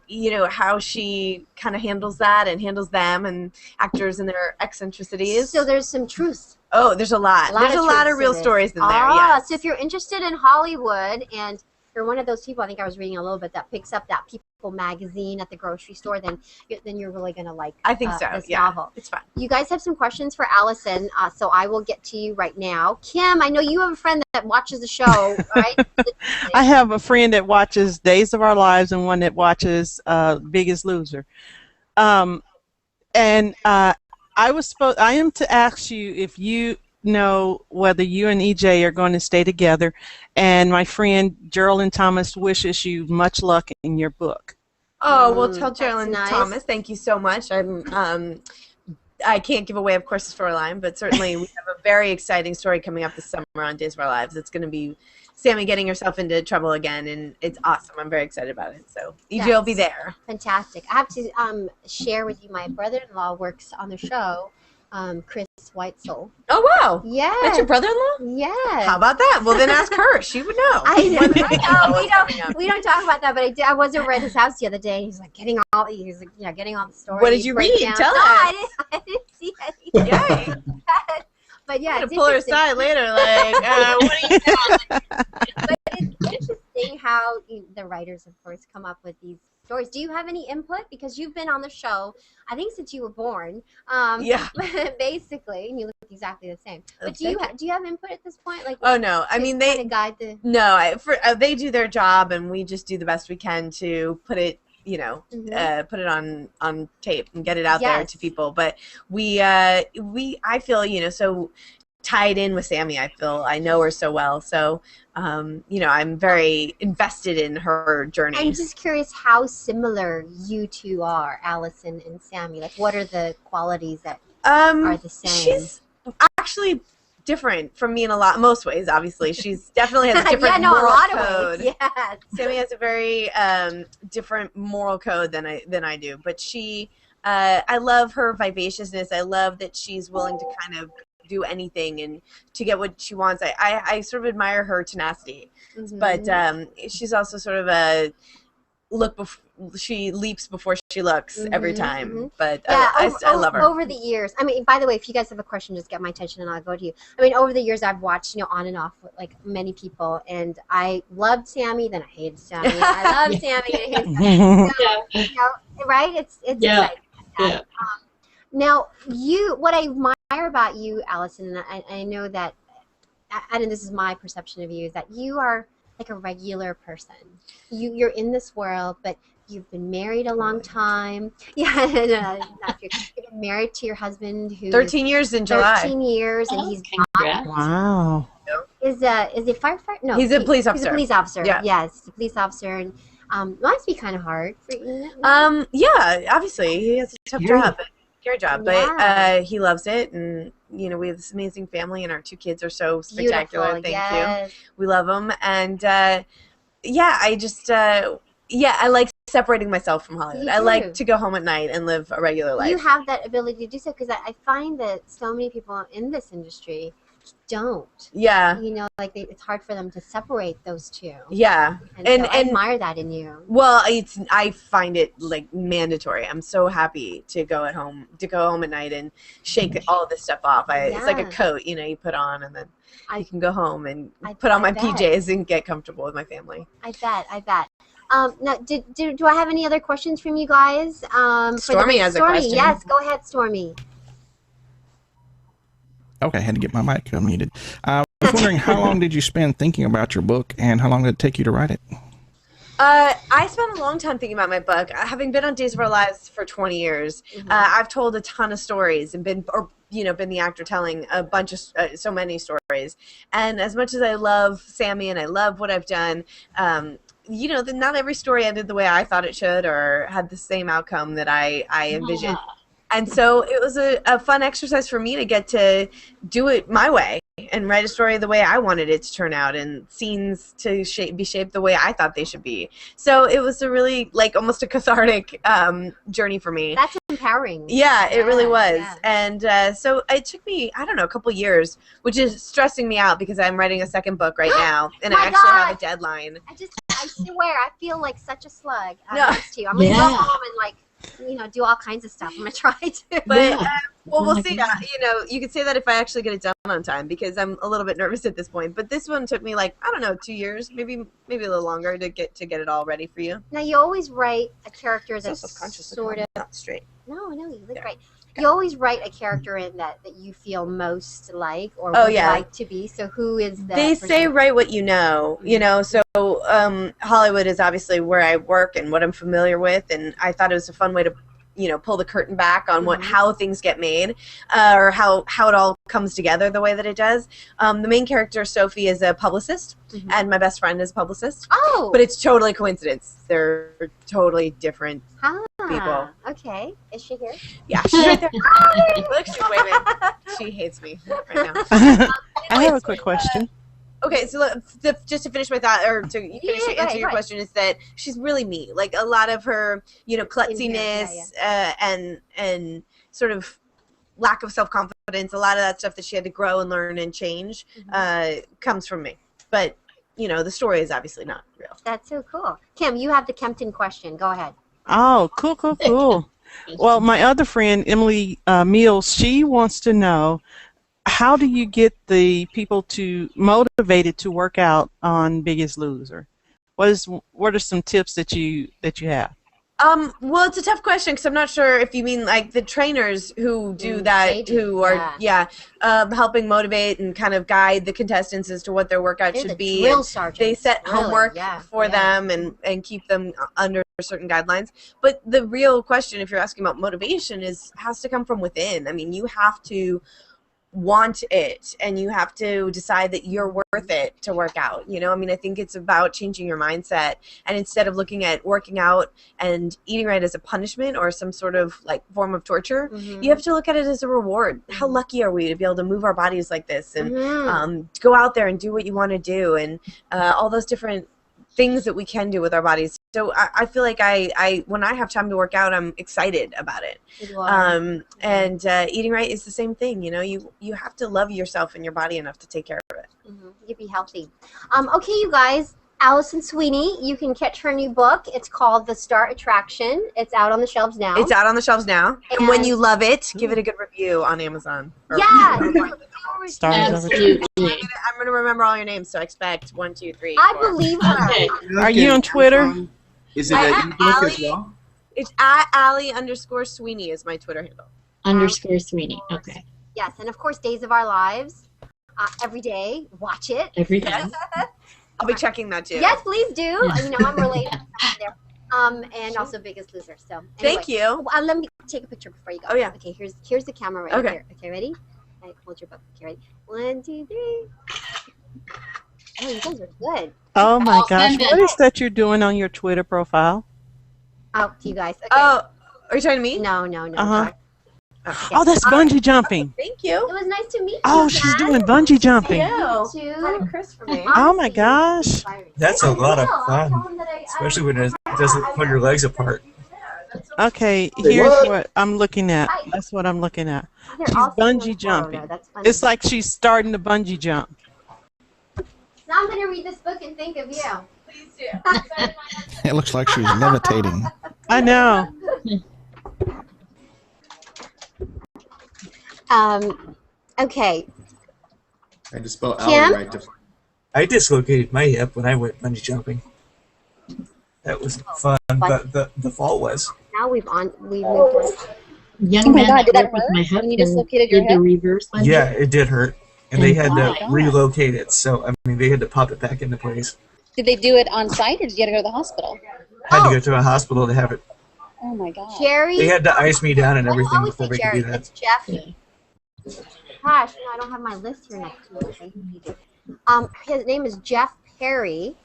you know, how she kind of handles that and handles them and actors and their eccentricities.
So there's some truth.
Oh, there's a lot. There's a lot of
truth
real
to it.
stories in there,
Ah,
yes.
so if you're interested in Hollywood and you're one of those people, I think I was reading a little bit, that picks up that People magazine at the grocery store, then you're really going to like
I think so,
this
yeah.
novel.
It's fun.
You guys have some questions for Allison, so I will get to you right now. Kim, I know you have a friend that watches the show, right?
I have a friend that watches Days of Our Lives and one that watches Biggest Loser. I am to ask you if you know whether you and EJ are going to stay together, and my friend Geraldine Thomas wishes you much luck in your book.
Oh, well, tell Geraldine
nice.
Thomas, thank you so much. I can't give away, of course, the storyline, but certainly we have a very exciting story coming up this summer on Days of Our Lives. It's going to be Sammy getting herself into trouble again, and it's awesome. I'm very excited about it. So EJ will be there.
Fantastic. I have to share with you, my brother-in-law works on the show, Chris Weitzel.
Oh, wow.
Yeah.
That's your brother-in-law?
Yeah.
How about that? Well, then ask her. She would know.
I know.
More than I know.
We don't talk about that, but I was over at his house the other day. And he's like getting all the story.
What did you read?
breakdowns.
Tell
No,
us.
I didn't see anything.
Yay.
But yeah,
I'm
it's
gonna pull her
interesting.
aside later, like, what are you doing?
But it's interesting how the writers, of course, come up with these stories. Do you have any input? Because you've been on the show, I think, since you were born.
Yeah.
Basically, and you look exactly the same. But do you have input at this point? Like,
oh no, I mean they
kind of guide the.
No, they do their job, and we just do the best we can to put it, put it on tape and get it out there to people. But I feel, so tied in with Sammy. I know her so well, so I'm very invested in her journey.
I'm just curious how similar you two are, Allison and Sammy. Like, what are the qualities that are the same?
She's actually different from me in most ways. Obviously, she's definitely has a different moral
a lot
code.
Of ways, yes.
Sammy has a very different moral code than I do, but I love her vivaciousness. I love that she's willing to kind of do anything and to get what she wants. I sort of admire her tenacity, but she's also sort of a she leaps before she looks every time. But
yeah,
I love her.
Over the years, I mean, by the way, if you guys have a question, just get my attention and I'll go to you. I mean, over the years, I've watched, on and off with like many people, and I loved Sammy, then I hated Sammy. I loved Sammy, and I hated Sammy. Right? It's exciting.
Yeah.
Now, what I admire about you, Allison, and I know that, and this is my perception of you, is that you are like a regular person. You're in this world, but you've been married a long time. Yeah, you've been married to your husband who
13 years in July.
13 years, and he's
Wow.
Is he a firefighter? No,
he's a police officer.
He's a police officer.
Yeah.
Yes, a police officer, and must be kind of hard for you.
Yeah, obviously he has a tough job. Scary job, but he loves it, and we have this amazing family, and our 2 kids are so spectacular.
Beautiful,
Thank you. We love them, and I like separating myself from Hollywood. I like to go home at night and live a regular life.
You have that ability to do so, because I find that so many people in this industry don't.
Yeah.
It's hard for them to separate those two.
Yeah.
And I admire that in you.
Well, I find it like mandatory. I'm so happy to go home at night and shake all of this stuff off. It's like a coat, you put on, and then I can go home and put on my PJs and get comfortable with my family.
I bet. Now, do I have any other questions from you guys?
Stormy has a question.
Yes, go ahead, Stormy.
Okay, I had to get my mic unmuted. I was wondering, how long did you spend thinking about your book, and how long did it take you to write it?
I spent a long time thinking about my book. Having been on Days of Our Lives for 20 years, I've told a ton of stories and been the actor telling a bunch of so many stories. And as much as I love Sammy and I love what I've done, not every story ended the way I thought it should or had the same outcome that I envisioned. And so it was a fun exercise for me to get to do it my way and write a story the way I wanted it to turn out, and scenes to be shaped the way I thought they should be. So it was a really, almost a cathartic journey for me.
That's empowering.
Yeah, it really was. Yeah. And so it took me, a couple years, which is stressing me out because I'm writing a second book right now, and I actually have a deadline.
I swear, I feel like such a slug. I'm going to go home and do all kinds of stuff. I'm gonna try to.
But we'll see. You could say that if I actually get it done on time, because I'm a little bit nervous at this point. But this one took me 2 years, maybe a little longer to get it all ready for you.
Now you always write a character that's sort of
not straight.
No, you look great. You always write a character in that you feel most like or would like to be. So who is that?
They say write what you know. So Hollywood is obviously where I work and what I'm familiar with, and I thought it was a fun way to pull the curtain back on how things get made, or how it all comes together the way that it does. The main character, Sophie, is a publicist, and my best friend is a publicist.
Oh!
But it's totally coincidence. They're totally different people.
Okay. Is she here?
Yeah, she's right there. Look, she's waving. She hates me right now.
I have a quick question.
Okay, so just to finish my thought, or to answer your question, is that she's really me. Like a lot of her, klutziness and sort of lack of self-confidence, a lot of that stuff that she had to grow and learn and change comes from me. But, the story is obviously not real.
That's so cool. Kim, you have the Kempton question. Go ahead.
Oh, cool. Well, my other friend, Emily Mills, she wants to know, how do you get the people motivated to work out on Biggest Loser? What are some tips that you have?
Well, it's a tough question because I'm not sure if you mean like the trainers who do that, who are helping motivate and kind of guide the contestants as to what their workout
They're
should
the
be.
drill
And
sergeants,
they set
really,
homework for them and keep them under certain guidelines. But the real question, if you're asking about motivation, has to come from within. I mean, you have to want it and you have to decide that you're worth it to work out. You know, I mean, I think it's about changing your mindset, and instead of looking at working out and eating right as a punishment or some sort of like form of torture, you have to look at it as a reward. How lucky are we to be able to move our bodies like this and go out there and do what you want to do, and all those different things that we can do with our bodies. So I feel like I when I have time to work out, I'm excited about it. And eating right is the same thing. You know, you have to love yourself and your body enough to take care of it.
You be healthy. Okay, you guys. Allison Sweeney, you can catch her new book. It's called The Star Attraction. It's out on the shelves now.
It's out on the shelves now. And when you love it, give it a good review on Amazon.
Yeah.
I'm going to remember all your names, so I expect 1, 2, 3, 4.
I believe her.
Are you on Twitter?
Is it an ebook as well?
It's at Allie_Sweeney is my Twitter handle.
_Sweeney. Okay.
Yes, and of course, Days of Our Lives. Every day. Watch it.
Every day.
I'll be checking that too.
Yes, please do. You know, I'm related to there. And also Biggest Loser. So anyway.
Thank you.
Let me take a picture before you go.
Oh yeah.
Okay, here's the camera right here. Okay, ready? Okay, hold your book. Okay, ready? 1, 2, 3. Oh, you guys are good.
Oh my gosh! What is that you're doing on your Twitter profile?
Oh, to you guys. Okay.
Oh, are you talking to me?
No.
Okay. Oh, that's bungee jumping.
Thank you.
It was nice to meet you.
Oh, she's doing bungee jumping.
You.
Chris for me.
Oh my gosh.
That's a lot of fun, especially when it doesn't pull your legs apart.
Okay, here's what I'm looking at. That's what I'm looking at. She's bungee jumping. It's like she's starting to bungee jump.
Now I'm going to read this book and think of you. Please do.
It looks like she's levitating.
I know.
Okay.
I just spelled
Kim?
Allie right.
I dislocated my hip when I went bungee jumping. That was fun, but the fall was.
Now we've moved on.
Young man,
God, did that
worked with
hurt
my
when
husband
you dislocated your
did the
hip?
reverse bungee.
Yeah, it did hurt, and they had to
God.
relocate it. So I mean, they had to pop it back into place.
Did they do it on site, or did you have to go to the hospital?
Had to go to a hospital to have it.
Oh my God.
Jerry?
They had to ice me down and everything
always
before
say
we could
Jerry.
do that.
It's Jeff. Gosh, no, I don't have my list here next to me. Okay, you do. His name is Jeff Perry,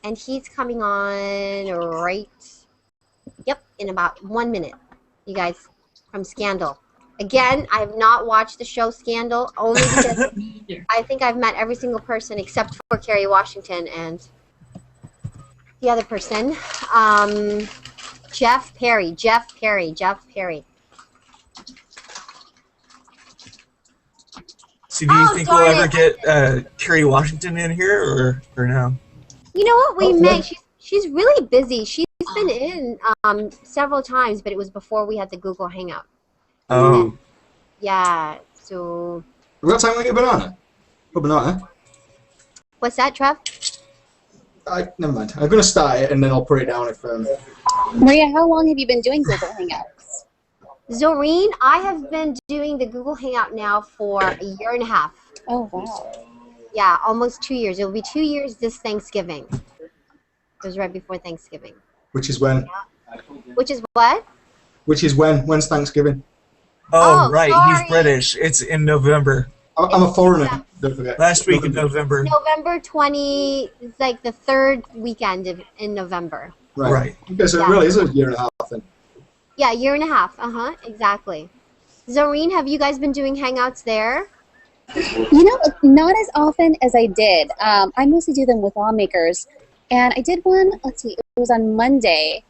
and he's coming on right, in about 1 minute, you guys, from Scandal. Again, I have not watched the show Scandal, only because I think I've met every single person except for Kerry Washington and the other person, Jeff Perry.
So do you think we'll ever get Kerry Washington in here, or no?
You know what? We may. She's really busy. She's been in several times, but it was before we had the Google Hangout.
Oh.
Yeah. So.
We got time to get a banana. Put banana.
What's that, Trev?
Never mind. I'm gonna start it and then I'll put it down if.
Maria, how long have you been doing Google Hangouts?
Zorine, I have been doing the Google Hangout now for a year and a half.
Oh wow.
Yeah, almost 2 years. It'll be 2 years this Thanksgiving. It was right before Thanksgiving.
Which is when?
Which is what?
Which is when? When's Thanksgiving?
Oh, right.
Sorry.
He's British. It's in November.
I'm a foreigner. Don't forget.
Last week in November.
November 20, it's like the third weekend in November.
Right.
Okay, so it really is a year and a half then.
Yeah, year and a half. Exactly. Zorine, have you guys been doing Hangouts there?
You know, not as often as I did. I mostly do them with lawmakers. And I did one, let's see, it was on Monday,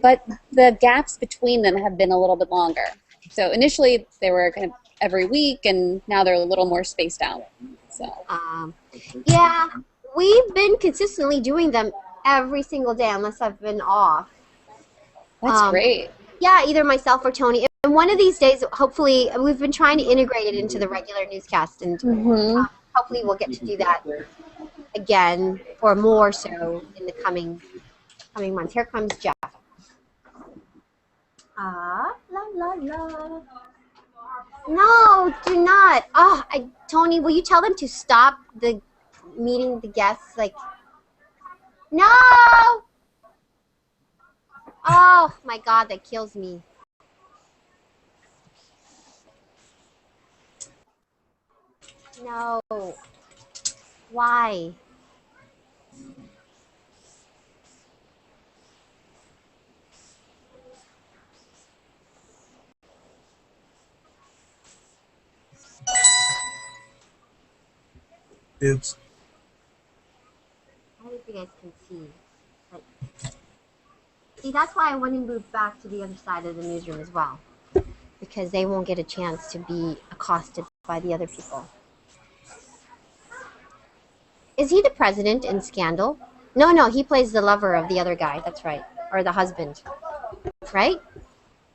but the gaps between them have been a little bit longer. So initially they were kind of every week, and now they're a little more spaced out. So.
Yeah, we've been consistently doing them every single day unless I've been off.
That's great.
Yeah, either myself or Tony. And one of these days, hopefully, we've been trying to integrate it into the regular newscast, and hopefully we'll get to do that again or more so in the coming months. Here comes Jeff. La la la. No, do not. Oh, Tony, will you tell them to stop the meeting the guests? Like, no. Oh my God, that kills me. No. Why?
Oops.
I don't know if you guys can see. Like, see, that's why I want to move back to the other side of the newsroom as well. Because they won't get a chance to be accosted by the other people. Is he the president in Scandal? No, he plays the lover of the other guy. That's right. Or the husband. Right?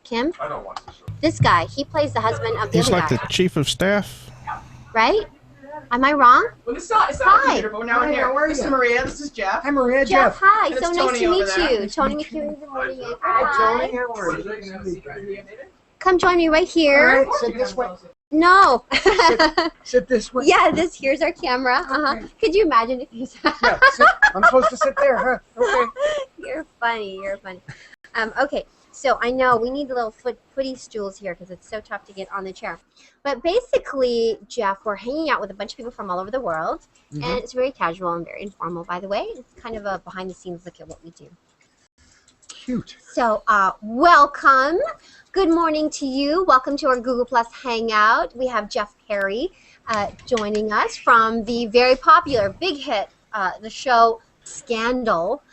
Kim?
I don't watch the show.
This guy, he plays the husband of the
He's
other
like
guy.
the chief of staff.
Right? Am I wrong?
Well, it's not
Hi.
but now we're here.
How are
This is
you?
Maria. This is Jeff.
Hi, Maria.
Jeff, hi.
And
So
it's
nice
Tony
to
over
meet
there.
you. Tony McHugh, good morning.
Hi, Tony.
Hi.
How are you?
Come join me right here.
All right, sit this way.
No.
Sit this way.
Yeah, here's our camera. Could you imagine if you
Yeah, sit. I'm supposed to sit there, huh? Okay.
You're funny. Okay, so I know we need the little footy stools here because it's so tough to get on the chair. But basically, Jeff, we're hanging out with a bunch of people from all over the world, and it's very casual and very informal, by the way. It's kind of a behind-the-scenes look at what we do.
Cute.
So, welcome. Good morning to you. Welcome to our Google Plus Hangout. We have Jeff Perry joining us from the very popular, big hit, the show Scandal.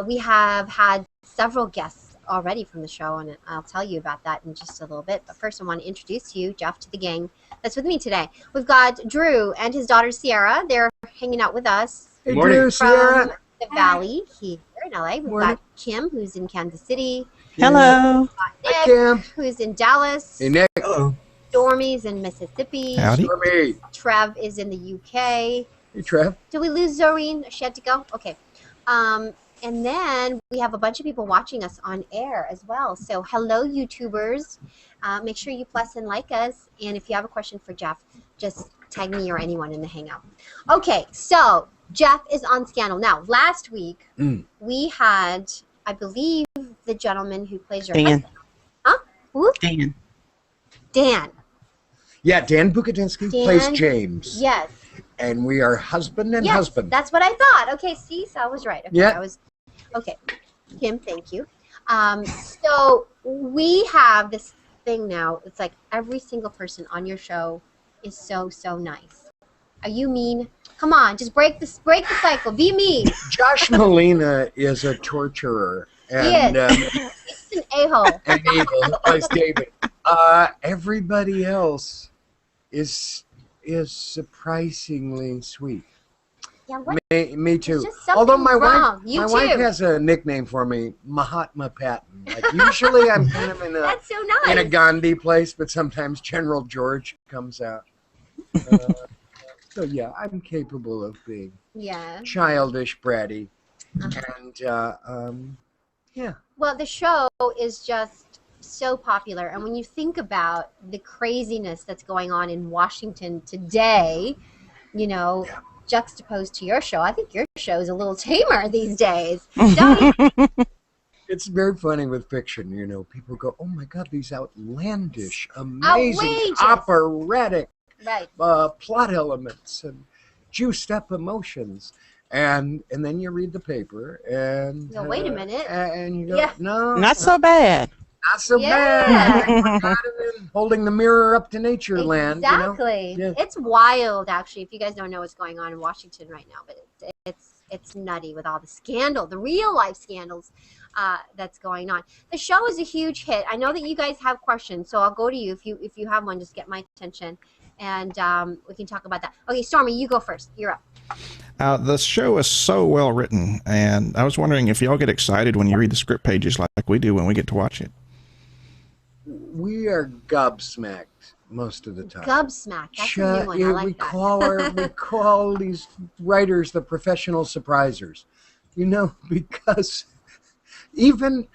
We have had several guests already from the show, and I'll tell you about that in just a little bit. But first, I want to introduce you, Jeff, to the gang that's with me today. We've got Drew and his daughter, Sierra. They're hanging out with us.
Hey, Drew, Sierra.
From the Valley here in LA. We've got Kim, who's in Kansas City.
Hello.
Nick,
Hi, Kim.
who's in Dallas.
Hey, Nick.
Hello.
Stormy's in Mississippi.
Howdy.
Stormy.
Trev is in the UK.
Hey, Trev.
Did we lose Zoreen? She had to go? Okay. And then we have a bunch of people watching us on air as well. So hello, YouTubers. Make sure you plus and like us. And if you have a question for Jeff, just tag me or anyone in the Hangout. Okay, so Jeff is on Scandal. Now, last week, we had, I believe, the gentleman who plays your
Dan.
husband. Huh? Who?
Dan.
Yeah, Dan Bukatinsky plays James.
Yes.
And we are husband and husband.
That's what I thought. Okay, see, so I was right. Okay,
Yeah.
Okay, Kim, thank you. So we have this thing now. It's like every single person on your show is so nice. Are you mean? Come on, just break the cycle. Be mean.
Josh Molina is a torturer. And,
He's an a-hole.
and evil, plays David. Everybody else is surprisingly sweet.
Yeah, what?
Me too.
Just something
Although my
wrong.
wife has a nickname for me, Mahatma Patton. Like usually I'm kind of in a
That's so nice.
in a Gandhi place, but sometimes General George comes out. So yeah, I'm capable of being childish, bratty, and yeah.
Well, the show is just so popular, and when you think about the craziness that's going on in Washington today, you know, juxtaposed to your show, I think your show is a little tamer these days. Don't you?
It's very funny with fiction, you know. People go, "Oh my God, these outlandish, amazing, operatic plot elements and juiced up emotions." And then you read the paper and
No, wait a minute.
And you go, no,
Not so bad.
not so bad. Holding the mirror up to nature land.
Exactly.
You know? Yeah.
It's wild, actually, if you guys don't know what's going on in Washington right now. But it's nutty with all the scandal, the real life scandals that's going on. The show is a huge hit. I know that you guys have questions, so I'll go to you if you have one. Just get my attention, and we can talk about that. Okay, Stormy, you go first. You're up.
The show is so well written, and I was wondering if y'all get excited when you read the script pages like we do when we get to watch it.
We are gobsmacked most of the time.
Gobsmacked. That's a new one.
Yeah,
I like
we
that.
we call these writers the professional surprisers. You know, because even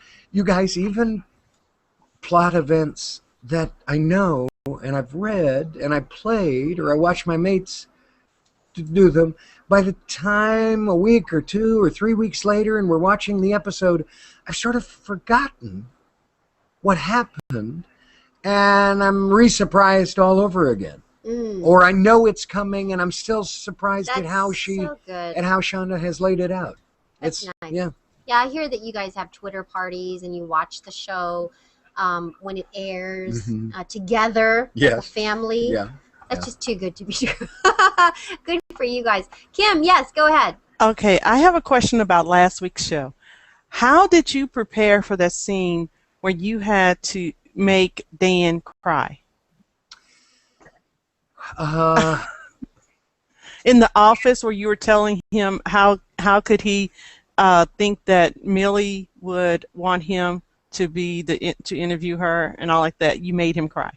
plot events that I know and I've read and I played or I watched my mates to do them. By the time a week or 2 or 3 weeks later and we're watching the episode, I've sort of forgotten what happened, and I'm re-surprised all over again. Or I know it's coming, and I'm still surprised at how how Shonda has laid it out.
That's nice. Yeah, I hear that you guys have Twitter parties and you watch the show when it airs together as a family.
Yeah.
That's just too good to be true. Good for you guys. Kim, yes, go ahead.
Okay, I have a question about last week's show. How did you prepare for that scene where you had to make Dan cry? In the office, where you were telling him how could he think that Millie would want him to be to interview her and all like that, you made him cry.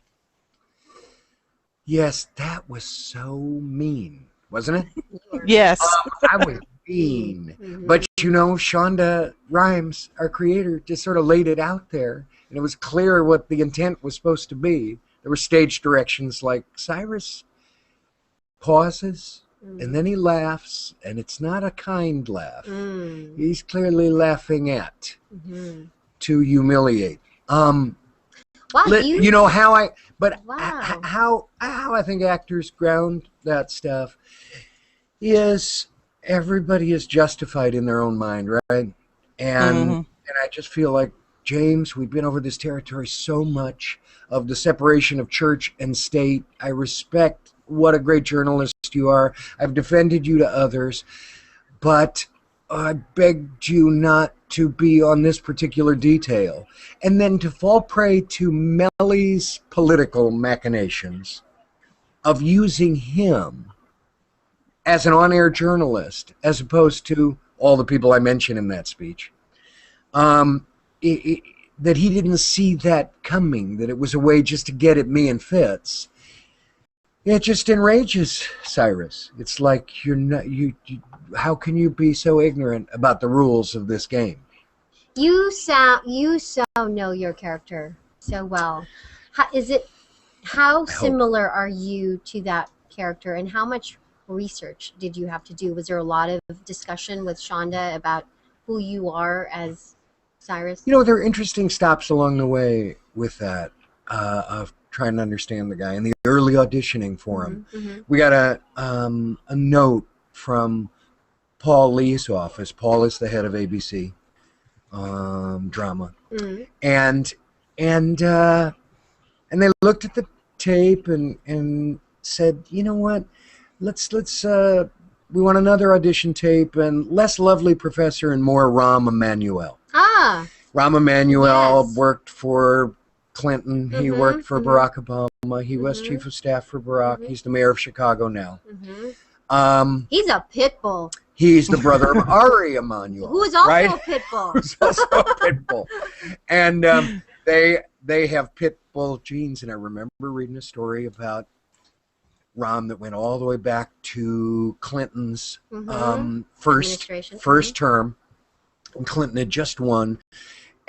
Yes, that was so mean, wasn't it?
Yes.
I was mean. But you know, Shonda Rhimes, our creator, just sort of laid it out there, and it was clear what the intent was supposed to be. There were stage directions like Cyrus pauses, and then he laughs, and it's not a kind laugh. He's clearly laughing at to humiliate.
Wow,
you know how I, but how I think actors ground that stuff is everybody is justified in their own mind, right? And I just feel like, James, we've been over this territory so much of the separation of church and state. I respect what a great journalist you are. I've defended you to others, but I begged you not to be on this particular detail. And then to fall prey to Mellie's political machinations of using him as an on-air journalist, as opposed to all the people I mentioned in that speech, that he didn't see that coming, that it was a way just to get at me and Fitz. It just enrages Cyrus. It's like you're not how can you be so ignorant about the rules of this game?
You so know your character so well. How similar are you to that character, and how much research did you have to do? Was there a lot of discussion with Shonda about who you are as Cyrus?
You know, there are interesting stops along the way with that, of trying to understand the guy and the early auditioning for him. We got a note from Paul Lee's office. Paul is the head of ABC drama, and they looked at the tape and said, you know what, let's we want another audition tape, and less lovely professor and more Rahm Emanuel. Rahm Emanuel worked for Clinton. He worked for Barack Obama. He was chief of staff for Barack. He's the mayor of Chicago now.
He's a pit bull.
He's the brother of Ari Emanuel,
who is also a pit bull.
Who's also a pit bull. And they have pit bull genes. And I remember reading a story about Rahm that went all the way back to Clinton's first term. And Clinton had just won.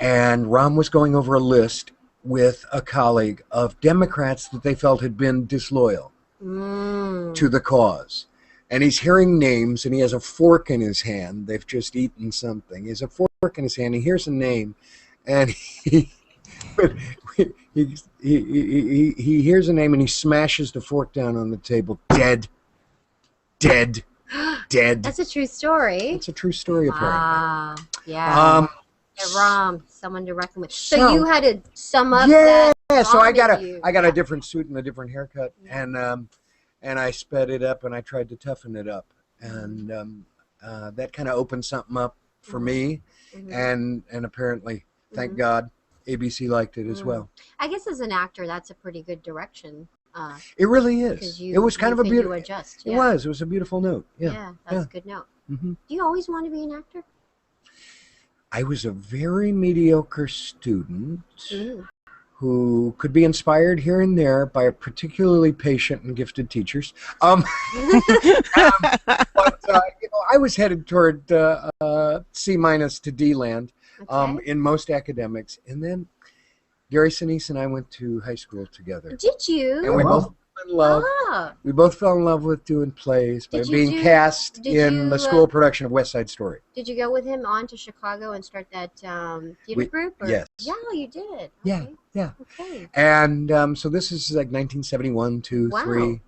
And Rahm was going over a list with a colleague of Democrats that they felt had been disloyal to the cause. And he's hearing names, and he has a fork in his hand. They've just eaten something. He has a fork in his hand. He hears a name, and he hears a name, and he smashes the fork down on the table. Dead.
That's a true story.
It's a true story, apparently.
Yeah. Rahm, someone to reckon with. So you had to sum up that.
Yeah, so I got a different suit and a different haircut, and I sped it up, and I tried to toughen it up, and that kind of opened something up for me, and apparently, thank God, ABC liked it as well.
I guess as an actor, that's a pretty good direction.
It really is. It was kind of a beautiful.
Adjust.
It was. It was a beautiful note.
Yeah, that's a good note. Do you always want to be an actor?
I was a very mediocre student who could be inspired here and there by particularly patient and gifted teachers. But I was headed toward C- to D land in most academics, and then Gary Sinise and I went to high school together.
Did you?
And we both fell in love.
Ah.
We both fell in love with doing plays by being cast in the school production of West Side Story.
Did you go with him on to Chicago and start that theater group? Or?
Yes.
Yeah, you did.
Yeah,
Okay.
yeah.
Okay.
And so this is like 1971, 2,
Wow.
3.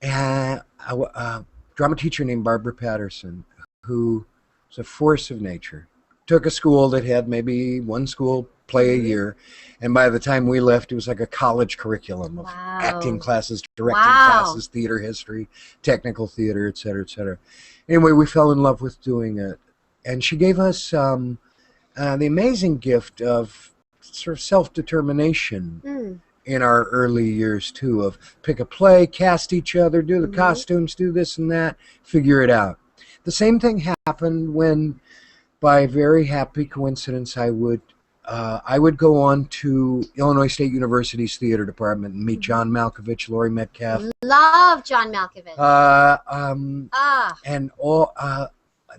And a drama teacher named Barbara Patterson, who was a force of nature, took a school that had maybe one school play a year, and by the time we left, it was like a college curriculum of acting classes, directing classes, theater history, technical theater, et cetera, et cetera. Anyway, we fell in love with doing it, and she gave us the amazing gift of sort of self-determination in our early years too, of pick a play, cast each other, do the costumes, do this and that, figure it out. The same thing happened when, by very happy coincidence, I would go on to Illinois State University's theater department and meet John Malkovich, Laurie Metcalf.
Love John Malkovich.
And all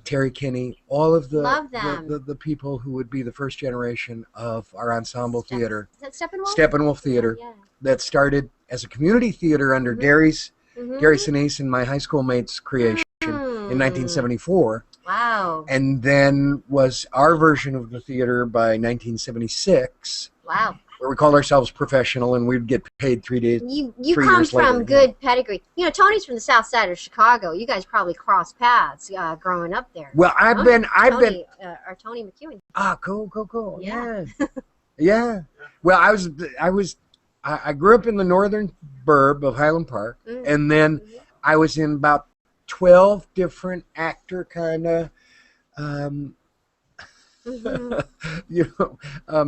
Terry Kinney, all of the people who would be the first generation of our ensemble theater.
Is that Steppenwolf?
Steppenwolf Theater, that started as a community theater under Gary Sinise and my high school mates' creation in 1974.
Wow.
And then was our version of the theater by 1976.
Wow.
Where we called ourselves professional, and we'd get paid 3 days.
You
3
come
years
from
later.
good pedigree. You know, Tony's from the south side of Chicago. You guys probably crossed paths growing up there.
Well, I've been.
Or Tony McEwen.
Ah, cool.
Yeah.
Yeah. Well, I grew up in the northern burb of Highland Park, and then I was in about 12 different actor kind of,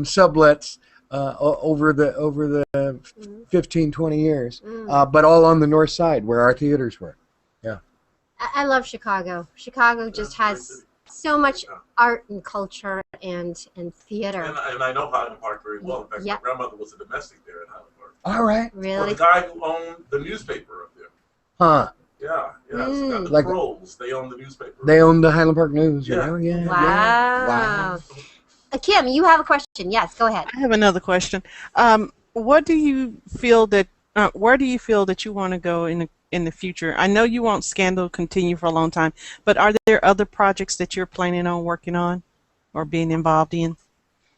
sublets over the 15, 20 years, but all on the north side where our theaters were. Yeah.
I love Chicago. Chicago just has so much art and culture and theater.
And I know Highland Park very well. In fact, my grandmother was a domestic there in Highland Park.
All right.
Really?
Well, the guy who owned the newspaper up there.
Huh.
Yeah. So the
Like-
Trolls, they own the newspaper.
They own the Highland Park News.
Yeah.
Yeah.
Wow. Kim, you have a question. Yes, go ahead.
I have another question. What do you feel that? Where do you feel that you want to go in the future? I know you want Scandal to continue for a long time, but are there other projects that you're planning on working on or being involved in?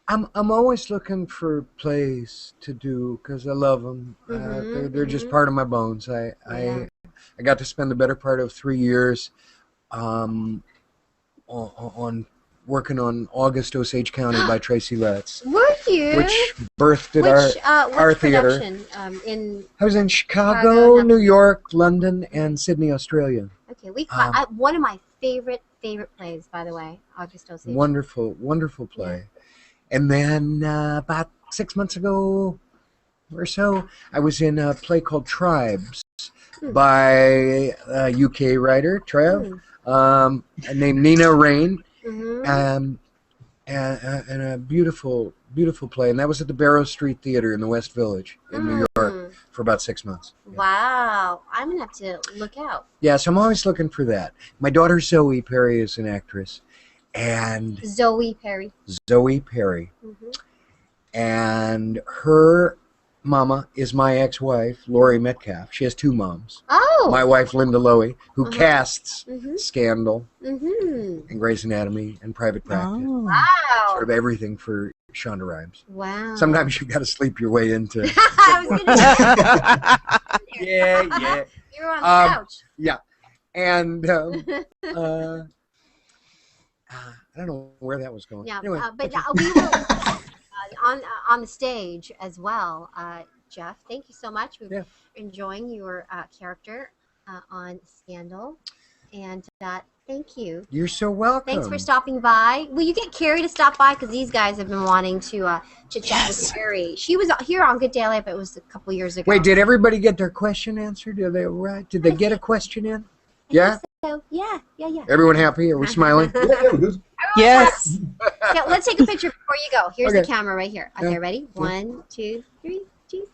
I'm always looking for plays to do because I love them. They're just part of my bones. I got to spend the better part of 3 years on working on August Osage County by Tracy Letts.
Were you?
Which birthed our theater.
In
I was in Chicago, New York, London, and Sydney, Australia.
Okay, one of my favorite plays, by the way, August Osage.
Wonderful play. And then about 6 months ago or so, I was in a play called Tribes by a UK writer, Trev, named Nina Rain, and a beautiful play. And that was at the Barrow Street Theater in the West Village in New York for about 6 months.
Wow, I'm gonna have to look out.
Yeah, so I'm always looking for that. My daughter Zoe Perry is an actress. And
Zoe Perry.
And her mama is my ex-wife, Laurie Metcalf. She has 2 moms.
Oh.
My wife, Linda Lowy, who casts Scandal
Mm-hmm.
and Grey's Anatomy and Private Practice.
Oh. Wow.
Sort of everything for Shonda Rhimes.
Wow.
Sometimes you got to sleep your way into.
I was gonna
Yeah.
You were on the couch.
Yeah, and I don't know where that was going.
Yeah,
Anyway,
but we will on the stage as well. Jeff, thank you so much. We're enjoying your character on Scandal, and thank you.
You're so welcome.
Thanks for stopping by. Will you get Carrie to stop by? Because these guys have been wanting to chit-chat with Carrie. She was here on Good Day Live, but it was a couple years ago.
Wait, did everybody get their question answered? Did they get a question in? Yeah?
So, yeah.
Everyone happy? Are we smiling?
Yes.
Yeah, let's take a picture before you go. Here's
Okay.
the camera right here. Okay, ready? 1, 2, 3, cheese.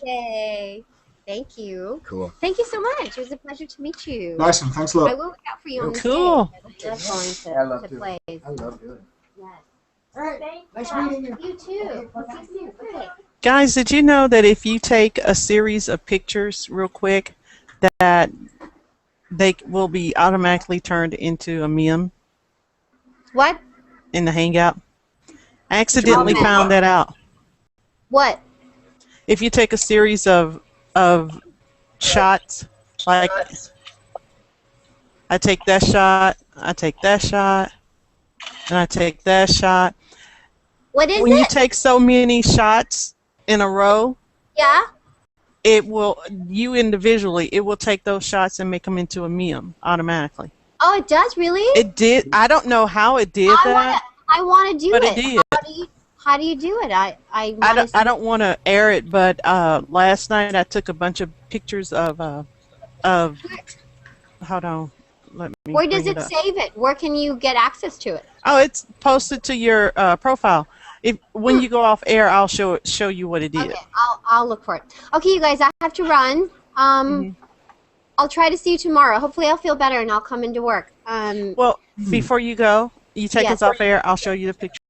Yay. Thank you.
Cool.
Thank you so much. It was a pleasure to meet you.
Nice one. Thanks a lot.
I will look out for you on the
Cool.
stage. I love going
I love
to
doing
plays.
I love doing it.
Yes.
All right.
Nice meeting you.
You too. We'll see you soon. Okay.
Guys, did you know that if you take a series of pictures real quick, that they will be automatically turned into a meme?
What?
In the Hangout. I accidentally found that out.
What?
If you take a series of shots, like I take that shot, I take that shot, and I take that shot.
What is
when
it?
you take so many shots in a row,
yeah,
it will individually it will take those shots and make them into a meme automatically.
Oh, it does, really?
It did. I don't know how it did that.
I want to do
but
it.
It did.
How do you do it?
I don't want to air it, but last night I took a bunch of pictures of hold on. Let me
Where does
bring
it
up.
save it? Where can you get access to it?
Oh, it's posted to your profile. When you go off air, I'll show you what it is.
Okay, I'll look for it. Okay, you guys, I have to run. I'll try to see you tomorrow. Hopefully, I'll feel better and I'll come into work.
Well, before you go, you take
Yes.
us off air. I'll show you the picture.